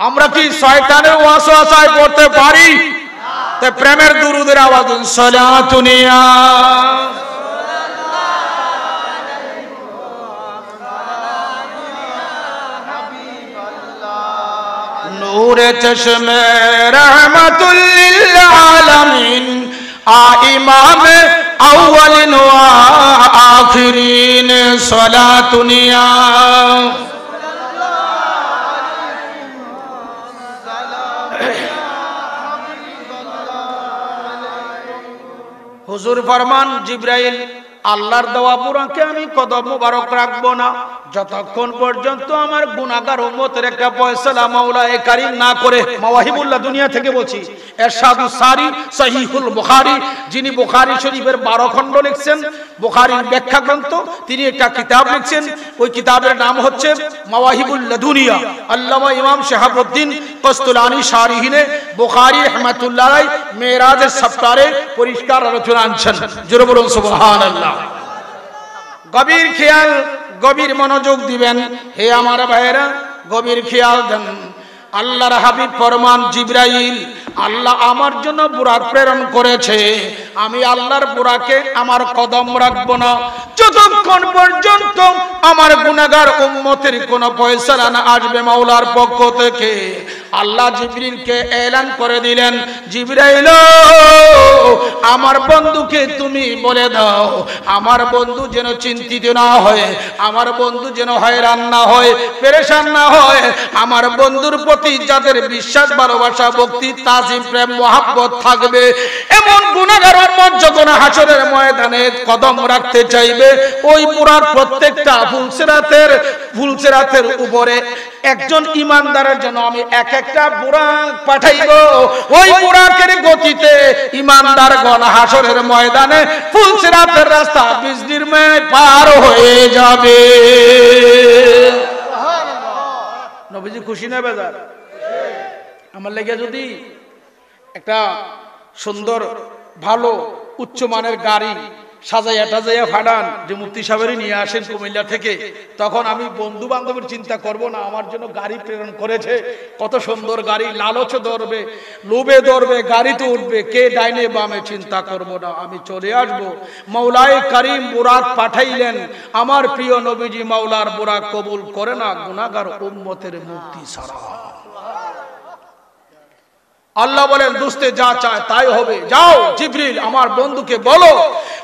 আমরা কি শয়তানের ওয়াসওয়াসায় পড়তে পারি? তে প্রেমের দুরুদের আওয়াজ, সালাতুনিয়া নূরে চশমে রহমাতুল লিল আলামিন ইমামে আউয়ালিন ওয়া আখিরিন সালাতুনিয়া হুজুর ফরমান, জিবরাইল, আল্লাহর দেওয়া বুরাকে আমি কদম মুবারক রাখবো না যতক্ষণ পর্যন্ত আমার গুনাহগার উম্মতের একটা ফয়সালা মাওলায়ে কারীম না করে। মাওয়াহিবুল্লাহ দুনিয়া থেকে বলছি, ইরশাদুস সারি সহিহুল বুখারী, যিনি বুখারী শরীফের 12 খণ্ড লিখছেন, বুখারীর ব্যাখ্যা গ্রন্থ, তিনি একটা কিতাব লিখছেন। ওই কিতাবের নাম হচ্ছে মাওয়াহিবুল্লাহ দুনিয়া। আল্লামা ইমাম শাহাবুদ্দিন কস্তুলানী শারিহিনে বুখারী রাহমাতুল্লাহ আলাইহি মেরাজের সফতারে পরিষ্কার আলোচনা আনছেন। জোরে বলুন সুবহানাল্লাহ। গভীর খেয়াল, গভীর মনোযোগ দিবেন হে আমার ভাইয়েরা, গভীর খেয়াল দেন। আল্লাহর হাবিব ফরমান, জিবরাইল, আল্লাহ আমার জন্য বুরাক প্রেরণ করেছে, আমি আল্লাহর বুরাকে আমার কদম রাখবো না যতক্ষণ পর্যন্ত আমার গুনাহগার উম্মতের কোন ফয়সালা না আসবে মাওলার পক্ষ থেকে। আল্লাহ জিবরিলকে এলান করে দিলেন, জিবরাইল, আমার বন্ধুকে তুমি বলে দাও, আমার বন্ধু যেন চিন্তিত না হয়, আমার বন্ধু যেন হয়রান না হয়, পেরেশান না হয়। আমার বন্ধুর প্রতি যাদের বিশ্বাস, ভালোবাসা, ভক্তি, তাজিম, প্রেম, মহব্বত থাকবে, এমন গুনাহগার উম্মত যখন হাসরের ময়দানে কদম রাখতে চাইবে, ওই পুরার প্রত্যেকটা ফুলসেরাতের উপরে একজন ইমানদারের জন্য আমি এক একটা বুরাক পাঠাইব। ওই বুরাকের গতিতে ইমানদারগণ হাসরের ময়দানে ফুলসিরাতের রাস্তা বিজনির্ময় পার হয়ে যাবে। নবীজি খুশি না বেজার? আমার লেগে যদি একটা সুন্দর ভালো উচ্চমানের গাড়ি সাজাইয়া টাজাইয়া ফাডান, যে মুফতি সাহেবেরই নিয়ে আসেন কুমিল্লা থেকে, তখন আমি বন্ধু বান্ধবের চিন্তা করব না, আমার জন্য গাড়ি প্রেরণ করেছে, কত সুন্দর গাড়ি, লালচে ধরবে, লোভে ধরবে, গাড়িতে উঠবে, কে ডাইনে বামে চিন্তা করব না, আমি চলে আসব। মাওলায়ে কারীম বুরাক পাঠাইলেন, আমার প্রিয় নবীজি মাওলার বুরাক কবুল করে না গুনাহগার উম্মতের মুক্তি ছাড়া। আল্লাহ বলেন, দুস্তে যা চায় তাই হবে। যাও জিবরিল, আমার বন্ধুকে বলো,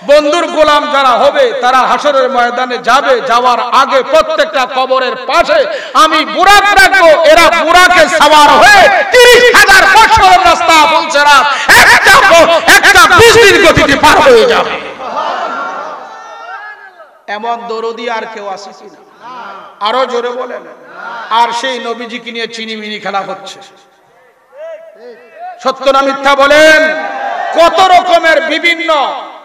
বন্ধুর গোলাম যারা হবে তারা হাসরের ময়দানে যাবে, যাওয়ার আগে প্রত্যেকটা কবরের পাশে আমি বুরাক রাখবো, এরা বুরাকে সওয়ার হয়ে 30,000 বছরের রাস্তা ফুলসিরাত একটা বিজলির গতিতে পার হয়ে যাবে। এমন দরদি আর কেউ আছে কিনা? আরো জোরে বলেন। আর সেই নবীজিকে নিয়ে চিনিমিনি খেলা হচ্ছে। সত্য না মিথ্যা বলেন? কত রকমের বিভিন্ন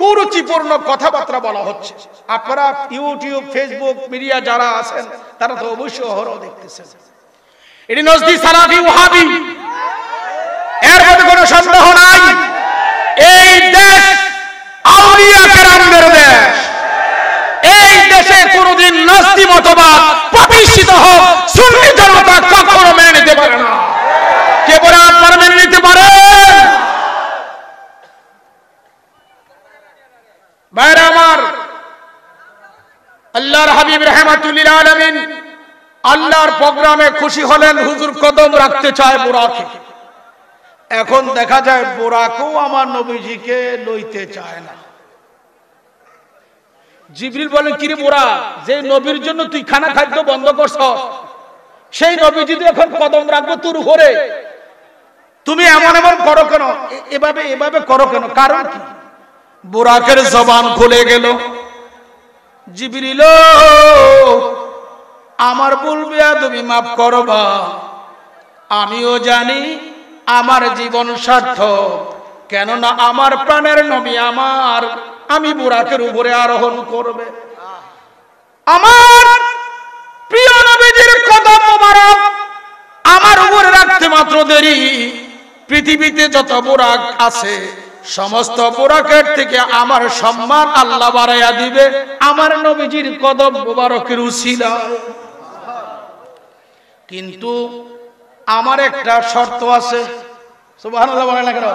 কুরুচিপূর্ণ কথাবার্তা বলা হচ্ছে। আপনারা ইউটিউব, ফেসবুক, মিডিয়া যারা আছেন তারা তো অবশ্যই অহরহ দেখতেছেন। এটি নজদি সালাফি ওয়াহাবি, এর মধ্যে কোনো সন্দেহ নাই। এই দেশ আউলিয়া কেরামদের দেশ। এই দেশে কোনদিন নাস্তিক মতবাদ প্রতিষ্ঠিত হোক সুন্নি জনতা কখনো মেনে নিতে পারে না। কে বলে আপনারা মেনে নিতে পারেন? ভাইরা আমার, আল্লাহর হাবিব রাহমাতুল লিল আলামিন আল্লাহর প্রোগ্রামে খুশি হলেন, হুজুর কদম রাখতে চায় বুরাকে। এখন দেখা যায় বুরাকও আমার নবীজিকে লইতে চায় না। জিবরিল বলেন, কিরে বুরা, যে নবীর জন্য তুই খানা খাদ্য বন্ধ করছ, সেই নবীজি তো এখন কদম রাখবো তোর উপরে, তুমি এমন এমন করো কেন, এভাবে এভাবে করো কেন, কারণ কি? বুরাকের জবান খুলে গেল, জিবরিল আমার ভুল বেয়াদবি মাফ করবা, আমিও জানি আমার জীবন সার্থক, কেননা আমার প্রাণের নবী আমি বুরাকের উপরে আরোহণ করবে। আমার প্রিয় নবীজির কদম মোবারক আমার উপরে রাখতে মাত্র দেরি, পৃথিবীতে যত বুরাক আছে সমস্ত বুরাকের থেকে আমার সম্মান আল্লাহ বাড়াইয়া দিবে আমার নবীজির কদম মোবারকের উসিলায়। কিন্তু আমার একটা শর্ত আছে। সুবহানাল্লাহ বলেন না কেন?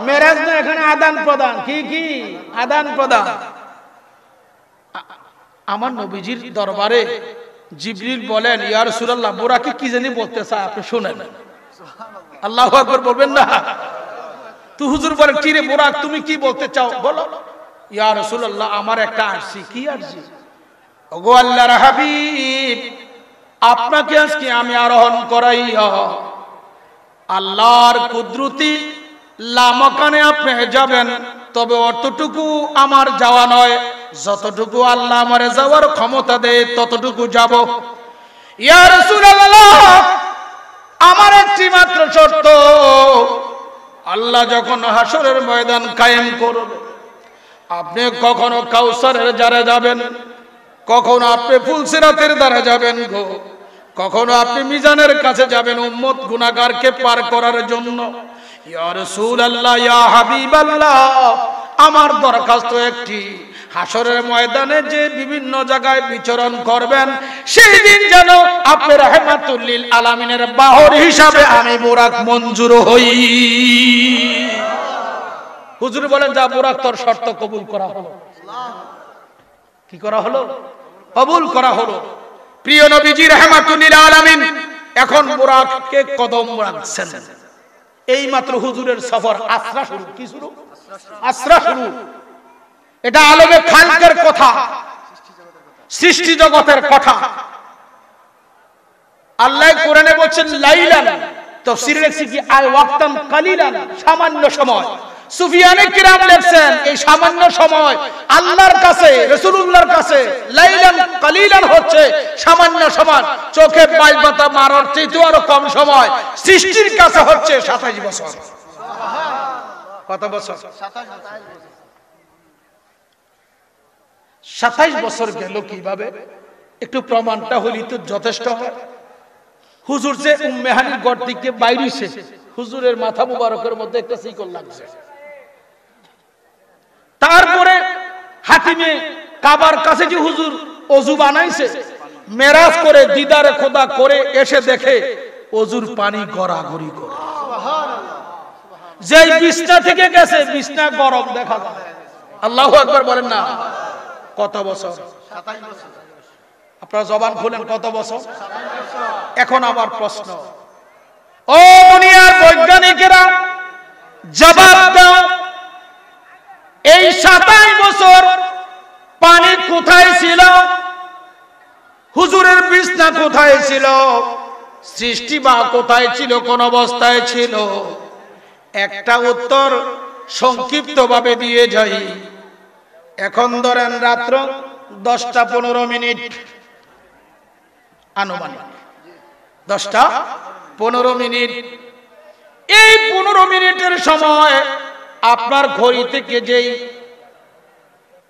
মেরাজ না, এখানে আদান প্রদান। কি কি আদান প্রদান? আমার নবীজির দরবারে জিবরিল বলেন, ইয়া রাসূলুল্লাহ, বুরাকে কি জানি বলতে চায়, আপনি শুনেন। আল্লাহু আকবার বলবেন না? তো হুজুর বলেন, কি রে বুরাক, তুমি কি বলতে চাও বলো। ইয়া রাসূলুল্লাহ, আমার একটা আরজি। কি আরজি? ওগো আল্লাহর হাবিব, আপনাকে আজকে আমি আরোহণ করাইয়া আল্লাহর কুদরতি লামাকানে আপনি যাবেন, তবে অতটুকু আমার যাওয়া নয়, যতটুকু আল্লাহ আমারে যাওয়ার ক্ষমতা দেয় ততটুকু যাব। ইয়া রাসূলুল্লাহ, আমার একটি মাত্র শর্ত, আল্লাহ যখন হাসরের ময়দান কায়েম করবে, আপনি কখনো কাউসারের জারে যাবেন, কখনো আপনি ফুলসিরাতের দ্বারা যাবেন গো, কখনো আপনি মিজানের কাছে যাবেন উম্মত গুনাহগারকে পার করার জন্য। ইয়া রাসূলুল্লাহ, ইয়া হাবিবাল্লাহ, আমার দরখাস্ত একটি, হাসরের ময়দানে যে বিভিন্ন জায়গায় বিচরণ করবেন, সেই দিন যেন আপনি রাহমাতুল লিল আলামিনের বাহর হিসাবে আমি বুরাক মঞ্জুর হই। হুজুর বলেন, যা বুরাক, তোর শর্ত কবুল করা হলো। কি করা হলো? কবুল করা হলো। প্রিয় নবীজি রাহমাতুল লিল আলামিন এখন বুরাককে কদম রাখছেন। এই মাত্র হুজুরের সফর আসরা শুরু। কি শুরু? আসরা শুরু। এটা আলমে খালকের কথা, সৃষ্টি জগতের কথা। আল্লাহ কোরআনে বলছেন লাইলান, তাফসীরে লেখছে কি আই ওয়াক্তান কালিলান, সামান্য সময়। সুফিয়ানে কিরাম লেখছেন এই সামান্য সময় আল্লাহর কাছে, রাসূলুল্লাহর কাছে লাইলান কালিলান হচ্ছে সামান্য সময়। চোখে পাই পাতা মারার চেয়ে আরো কম সময় সৃষ্টির কাছে হচ্ছে 27 বছর। কত বছর? 27 বছর গেল কিভাবে? একটু প্রমাণটা হলি তো যথেষ্ট হয়। হুজুর যে উম্মে হানির ঘর থেকে বাইরেছে, হুজুরের মাথা মুবারকের মধ্যে একটা শিকল লাগছে। তারপরে হাতিমে কাবার কাছে যে হুজুর ওযু বানাইছে, মেরাজ করে দিদারে খোদা করে এসে দেখে ওযুর পানি গড়াগড়ি করে। যেই বিছনা থেকে গেছে বিছনা গরম দেখা যায়। আল্লাহু আকবার বলেন না? কত বছর? 27 বছর। আপনারা জবান খুলেন, কত বছর? এখন আমার প্রশ্ন, ও দুনিয়ার বৈজ্ঞানিকেরা জবাব দাও, এই 27 বছর পানি কোথায় ছিল? হুজুরের বিছনা কোথায় ছিল? সৃষ্টি বা কোথায় ছিল? কোন অবস্থায় ছিল? একটা উত্তর সংক্ষিপ্ত ভাবে দিয়ে যাই। এখন ধরেন রাত্র 10টা 15 মিনিট, আনুমানিক 10টা 15 মিনিট। এই 15 মিনিটের সময় আপনার ঘড়ি থেকে যেই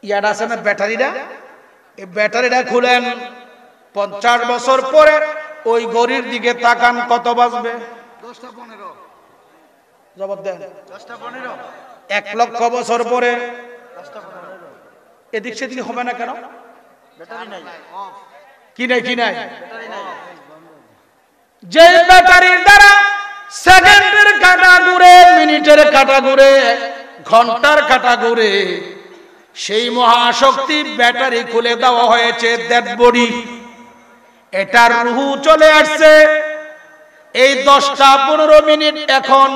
ইয়াটা আছে না, ব্যাটারিটা, এই ব্যাটারিটা খুলেন, 50 বছর পরে ওই ঘড়ির দিকে তাকান, কত বাজবে? 10টা 15। জবাব দেন। 1 লক্ষ বছর পরে এদিক সেদিক হবে না কেন? কি নাই যে ব্যাটারির দ্বারা সেকেন্ডের কাঁটা ঘুরে, মিনিটের কাঁটা ঘুরে, ঘন্টার কাঁটা ঘুরে, সেই মহাশক্তি ব্যাটারি খুলে দেওয়া হয়েছে ডেড বডি। এটার রুহু চলে আসছে এই 10টা 15 মিনিট। এখন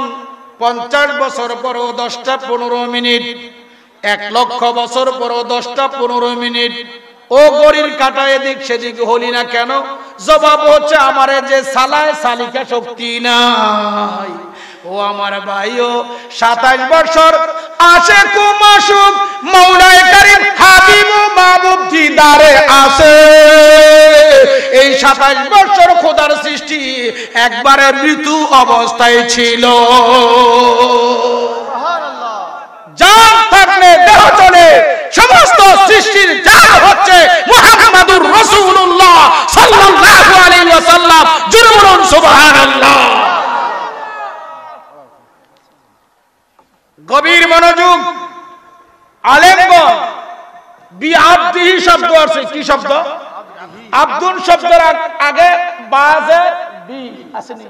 50 বছর পরও 10টা 15 মিনিট, 1 লক্ষ বছর পরও 10টা 15 মিনিট। ও গড়ির কাটা এদিক সেদিক হলি না কেন? জবাব হচ্ছে আমারে যে সালায় সালিকা শক্তি নাই। ও আমার ভাইও 27 বছর আশিক ও মাশুক মাওলায়ে কারীম হাবিব ও মাহবুব দিদারে আছে। এই 27 বছর খোদার সৃষ্টি একবারে মৃত্যু অবস্থায় ছিল। জান থাকলে দেহ চলে, সমস্ত সৃষ্টির জান হচ্ছে মুহাম্মাদুর রাসূলুল্লাহ সাল্লাল্লাহু আলাইহি ওয়াসাল্লাম। জোরে বলুন সুবহানাল্লাহ। গভীর মনোযোগ। আলেমগণ বিআবদিহি শব্দ আছে। কি শব্দ? আব্দুল শব্দের আগে বাজে বি আসেনি।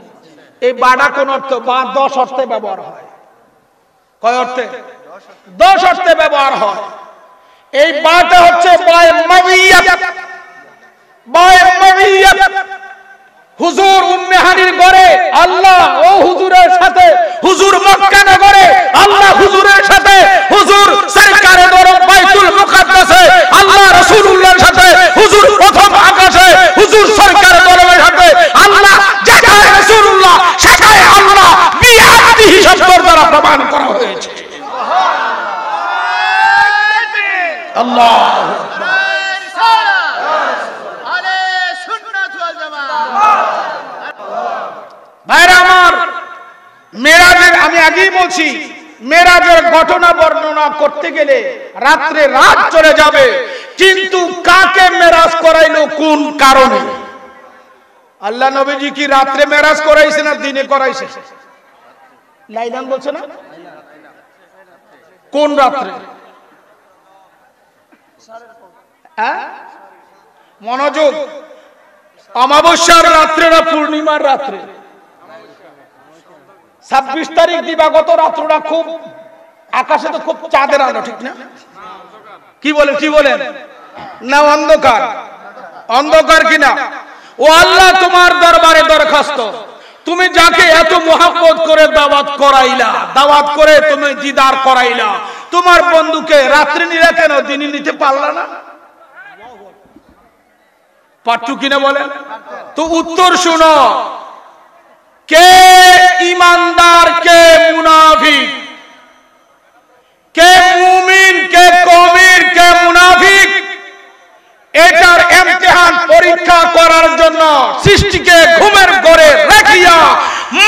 এই বাডা কোন অর্থ? বা 10 অর্থে ব্যবহার হয়। কয় অর্থে? 10 অর্থে ব্যবহার হয়। এই বাটা হচ্ছে বায়ে মাবিয়াত। বায়ে মাবিয়াত। হুজুর উম্মে হানির ঘরে আল্লাহ ও হুজুরের সাথে, হুজুর মক্কা নগরে আল্লাহ হুজুরের সাথে, হুজুর সরকারে দরব বাইতুল মুকাদ্দাসে আল্লাহ রাসূলুল্লাহর সাথে, হুজুর প্রথম আকাশে হুজুর সরকারে দরবের সাথে আল্লাহ, যেখানে রাসূলুল্লাহ সেখানে আল্লাহ বিআবদিহি শব্দের দ্বারা প্রমাণ করা হয়েছে। আল্লাহু আকবার। ভাইরা আমার, মেরাজের আমি আগেই বলছি, মেরাজের ঘটনা বর্ণনা করতে গেলে রাত্রে রাত চলে যাবে। কিন্তু কাকে মেরাজ করাইলো, কোন কারণে? আল্লাহ নবীজি কি রাত্রে মেরাজ করাইছে না দিনে করাইছে? লাইলান বলছে না? কোন রাত্রে? মনোযোগ। অমাবস্যার রাত্রে না পূর্ণিমার রাত্রে? 26 তারিখ দিবাগত রাত্রটা খুব আকাশে তো খুব চাঁদের আলো, ঠিক না? কি বলেন না? অন্ধকার। অন্ধকার কিনা? ও আল্লাহ, তোমার দরবারে দরখাস্ত, তুমি যাকে এত মোহাব্বত করে দাওয়াত করাইলা, দাওয়াত করে তুমি দিদার করাইলা, তোমার বন্ধুকে রাত্রে নিলে কেন দিনে নিতে পারলা না? পারতু কিনা বলেন তো? উত্তর শুনো। কে ইমানদার, কে মুনাফিক, কে মুমিন, কে কমির, কে মুনাফিক, এটার ইমতিহান পরীক্ষা করার জন্য সৃষ্টিকে ঘুমের ঘরে রাখিয়া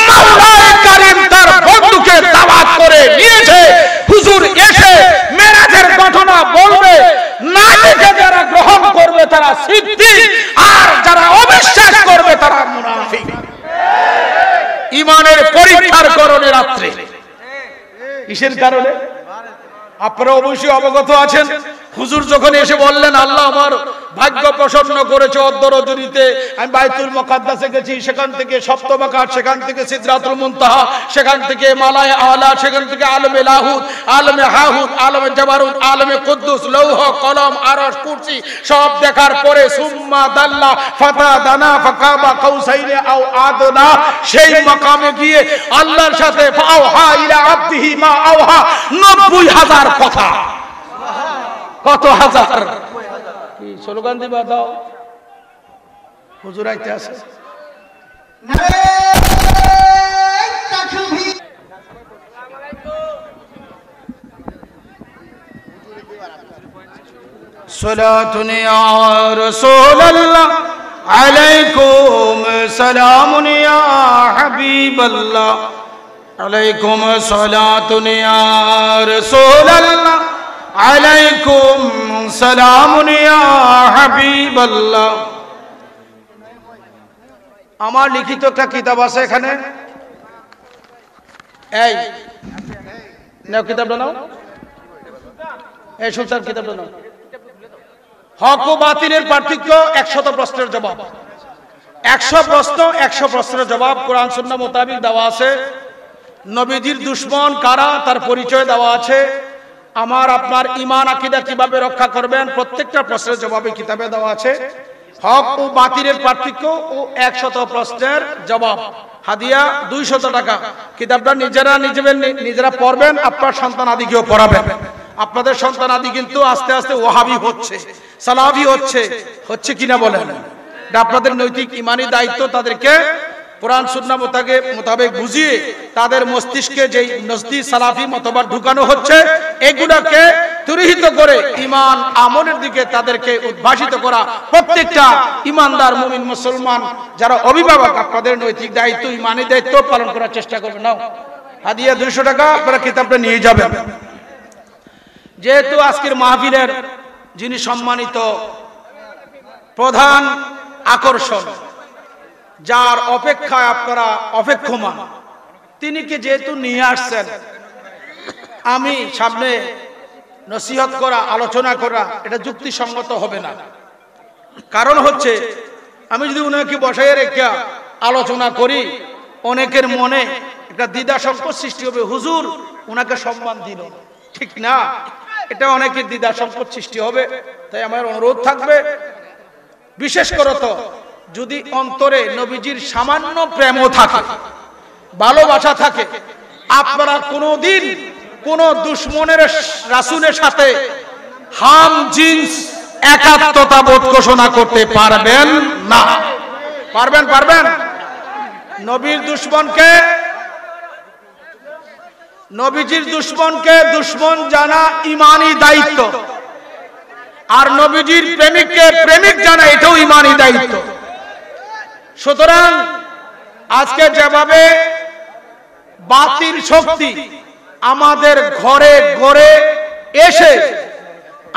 মাওলায়ে কারীম তার বন্ধুকে দাওয়াত করে নিয়েছে। হুজুর এসে মেরাজের ঘটনা বলবে, না দেখে যারা গ্রহণ করবে তারা সিদ্দিক, আর যারা অবিশ্বাস করবে তারা মুনাফিক। ইমানের পরীক্ষার কারণে রাত্রে। কিসের কারণে? আপনারা অবশ্যই অবগত আছেন। হুজুর যখন এসে বললেন, আল্লাহ আমার ভাগ্য প্রসন্ন করেছে, অদ্দরজনীতে আমি বাইতুল মুকাদ্দাসে গেছি, সেখান থেকে সপ্তম আকাশ, সেখান থেকে সিদরাতুল মুনতাহা, সেখান থেকে মালায়ে আলা, সেখান থেকে আলমে লাহুত, আলমে হাহুত, আলমে জাবারুত, আলমে কুদ্দুস, লৌহ, কলম, আরশ, কুরসি সব দেখার পরে সুম্মা দাল্লা ফাতা দানা ফাকাবা কাউসাইনে আও আদনা, সেই মাকামে গিয়ে আল্লাহর সাথে ফাওহা ইলা আবদিহি মা আওহা, 90,000 কথা। কত হাজার? কি স্লোগান দিবা? দাও, হুজুর আইতে আছে। সালাতুন ইয়া রাসূলুল্লাহ আলাইকুম সালামুন ইয়া হাবিবাল্লাহ আলাইকুম সালাতুন ইয়া রাসূলুল্লাহ আলাইকুম সালামুন ইয়া হাবিবাল্লাহ। আমার লিখিত একটা কিতাব আছে এখানে, এই নাও কিতাবটা নাও, এই সুলতান কিতাবটা নাও। হক ও বাতিলের পার্থক্য 100 প্রশ্নের জবাব। 100 প্রশ্ন, 100 প্রশ্নের জবাব কোরআন সুন্নাহ মোতাবেক দেওয়া আছে। নবীজির দুশমন কারা তার পরিচয় দেওয়া আছে। আমার আপনার ঈমান আকীদা কিভাবে রক্ষা করবেন প্রত্যেকটা প্রশ্নের জবাবে কিতাবে দেওয়া আছে। হক ও বাতিলের পার্থক্য ও 100 প্রশ্নের জবাব। হাদিয়া 200 টাকা। কিতাবটা নিজেরা পড়বেন, আপনার সন্তান আদিকেও পড়াবেন। আপনাদের সন্তান আদি কিন্তু আস্তে আস্তে ওয়াহাবি হচ্ছে, সালাফি হচ্ছে কিনা বলেন? এটা আপনাদের নৈতিক ইমানি দায়িত্ব। তাদেরকে কোরআন সুন্নাহ মোতাবেক বুঝিয়ে তাদের মস্তিষ্কে যেই নজদি সালাফি মতবাদ ঢুকানো হচ্ছে, এগুলোকে তুরহিত করে ঈমান আমলের দিকে তাদেরকে উদ্ভাসিত করা প্রত্যেকটা ঈমানদার মুমিন মুসলমান যারা অভিভাবক, আপনাদের নৈতিক দায়িত্ব, ইমানি দায়িত্ব পালন করার চেষ্টা করবেন। নাও হাদিয়া 200 টাকা, আপনারা কিতাবটা নিয়ে যাবেন। যেহেতু আজকের মাহফিলের যিনি সম্মানিত প্রধান আকর্ষণ, যার অপেক্ষায় আপনারা অপেক্ষমান, তিনিকে যেহেতু নিয়ে আসছেন, আমি সামনে নসিহত করা, আলোচনা করা এটা যুক্তিসঙ্গত হবে না। কারণ হচ্ছে, আমি যদি উনাকে বসায় রেখে আলোচনা করি, অনেকের মনে একটা দ্বিধা সংকোচ সৃষ্টি হবে, হুজুর উনাকে সম্মান দিল, ঠিক না? এটা অনেকের দ্বিধা সংকোচ সৃষ্টি হবে। তাই আমার অনুরোধ থাকবে, বিশেষ করে তো যদি অন্তরে নবীজির সামান্য প্রেমও থাকে, ভালোবাসা থাকে, আপনারা কোনোদিন কোন দুশমনের রাসূলের সাথে হাম জিন্স একাত্মতা বোধ ঘোষণা করতে পারবেন না। পারবেন? নবীর দুশমনকে, নবীজির দুশমনকে দুশমন জানা ইমানি দায়িত্ব, আর নবীজির প্রেমিককে প্রেমিক জানা এটাও ইমানি দায়িত্ব। সুতরাং আজকে যেভাবে বাতিল শক্তি আমাদের ঘরে ঘরে এসে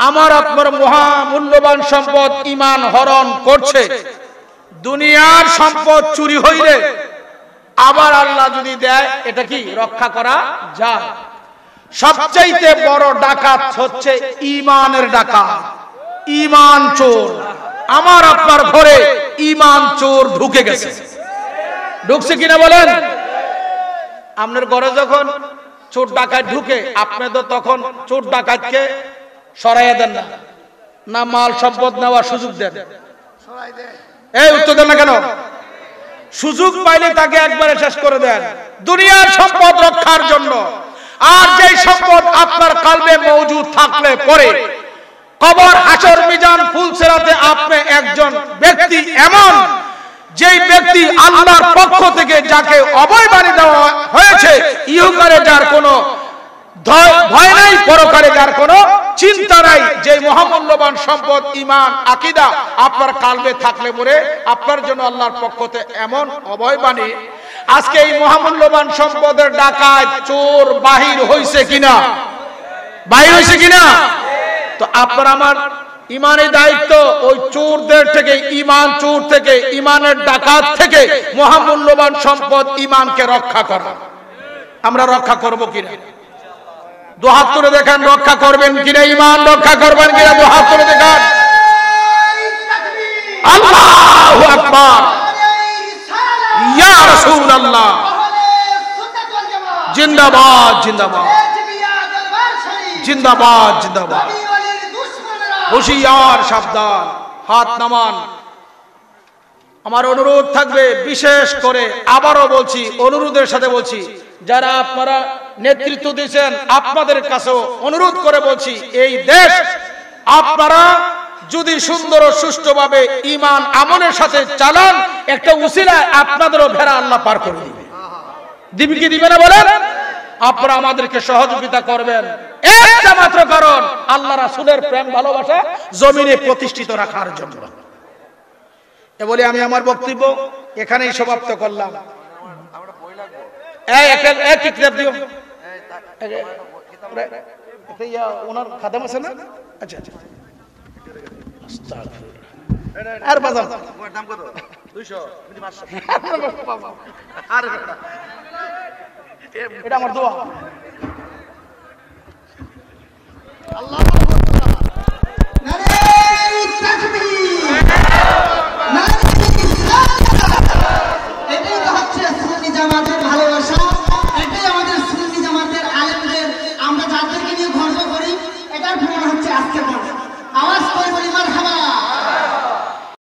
আমার আপনার মহামূল্যবান সম্পদ ঈমান হরণ করছে, দুনিয়ার সম্পদ চুরি হইলে আবার আল্লাহ যদি দেয়, এটা কি রক্ষা করা যায়? সবচাইতে বড় ডাকাত হচ্ছে ঈমানের ডাকাত, ঈমান চোর। আমার আপনার ঘরে ঈমান চোর ঢুকে গেছে, ঢুকছে কিনা বলেন? আপনার ঘরে যখন চোর ডাকাত ঢুকে, আপনি তো তখন চোর ডাকাতকে সরাইয়া দেন না মাল সম্পদ নেওয়ার সুযোগ দেন? এই উত্তর দেন না কেন? সুযোগ পাইলে তাকে একবারে শেষ করে দেন দুনিয়ার সম্পদ রক্ষার জন্য। আর যেই সম্পদ আপনার কলবে মওজুদ থাকলে পরে কবর, হাসর, মিজান, ফুলসিরাতে আপনি একজন ব্যক্তি এমন, যেই ব্যক্তি আল্লাহর পক্ষ থেকে যাকে অভয় বাণী দেওয়া হয়েছে, ইহকালে যার কোনো ভয় নাই, পরকালে যার কোনো চিন্তা নাই, যে মহামূল্যবান সম্পদ ঈমান আকীদা আপনার কলবে থাকলে পরে আপনার জন্য আল্লাহর পক্ষ থেকে এমন অভয় বাণী। আজকে এই মহামূল্যবান সম্পদের ডাকাত চোর বাহির হইছে কিনা? তো আপনার আমার ইমানি দায়িত্ব ওই চোরদের থেকে, ঈমান চোর থেকে, ঈমানের ডাকাত থেকে মহামূল্যবান সম্পদ ঈমানকে রক্ষা করা। আমরা রক্ষা করব কিনা? দুহাত তুলে দেখান, রক্ষা করবেন কিনা? ঈমান রক্ষা করবেন কিনা? দুহাত তুলে দেখান। আল্লাহু আকবার, ইয়া রাসূলুল্লাহ, জিন্দাবাদ জিন্দাবাদ জিন্দাবাদ জিন্দাবাদ। হুঁশিয়ার, সাবধান, হাত নামান। আমার অনুরোধ থাকবে, বিশেষ করে আবারও বলছি, অনুরোধের সাথে বলছি, যারা আপনারা নেতৃত্ব দিয়েছেন আপনাদের কাছেও অনুরোধ করে বলছি, এই দেশ আপনারা যদি সুন্দর ও সুষ্ঠুভাবে ঈমান আমলের সাথে চালান, একটা উসিলায় আপনাদেরও ভেড়া আল্লাহ পার করে দিবে। দিবে কি দিবে না বলেন? আপনারা আমাদেরকে সহযোগিতা করবেন, একটা মাত্র কারণ, আল্লাহ রাসূলের প্রেম ভালোবাসা জমিনে প্রতিষ্ঠিত রাখার জন্য। এ বলে আমি আমার বক্তব্য এখানেই সমাপ্ত করলাম। এক কিতাব দিও, ওনার খাদেম আছে না? আচ্ছা আচ্ছা, আর বাজার দাম কত? 200 500 আর এটা আমার দোয়া। আল্লাহ নারে তাকবীর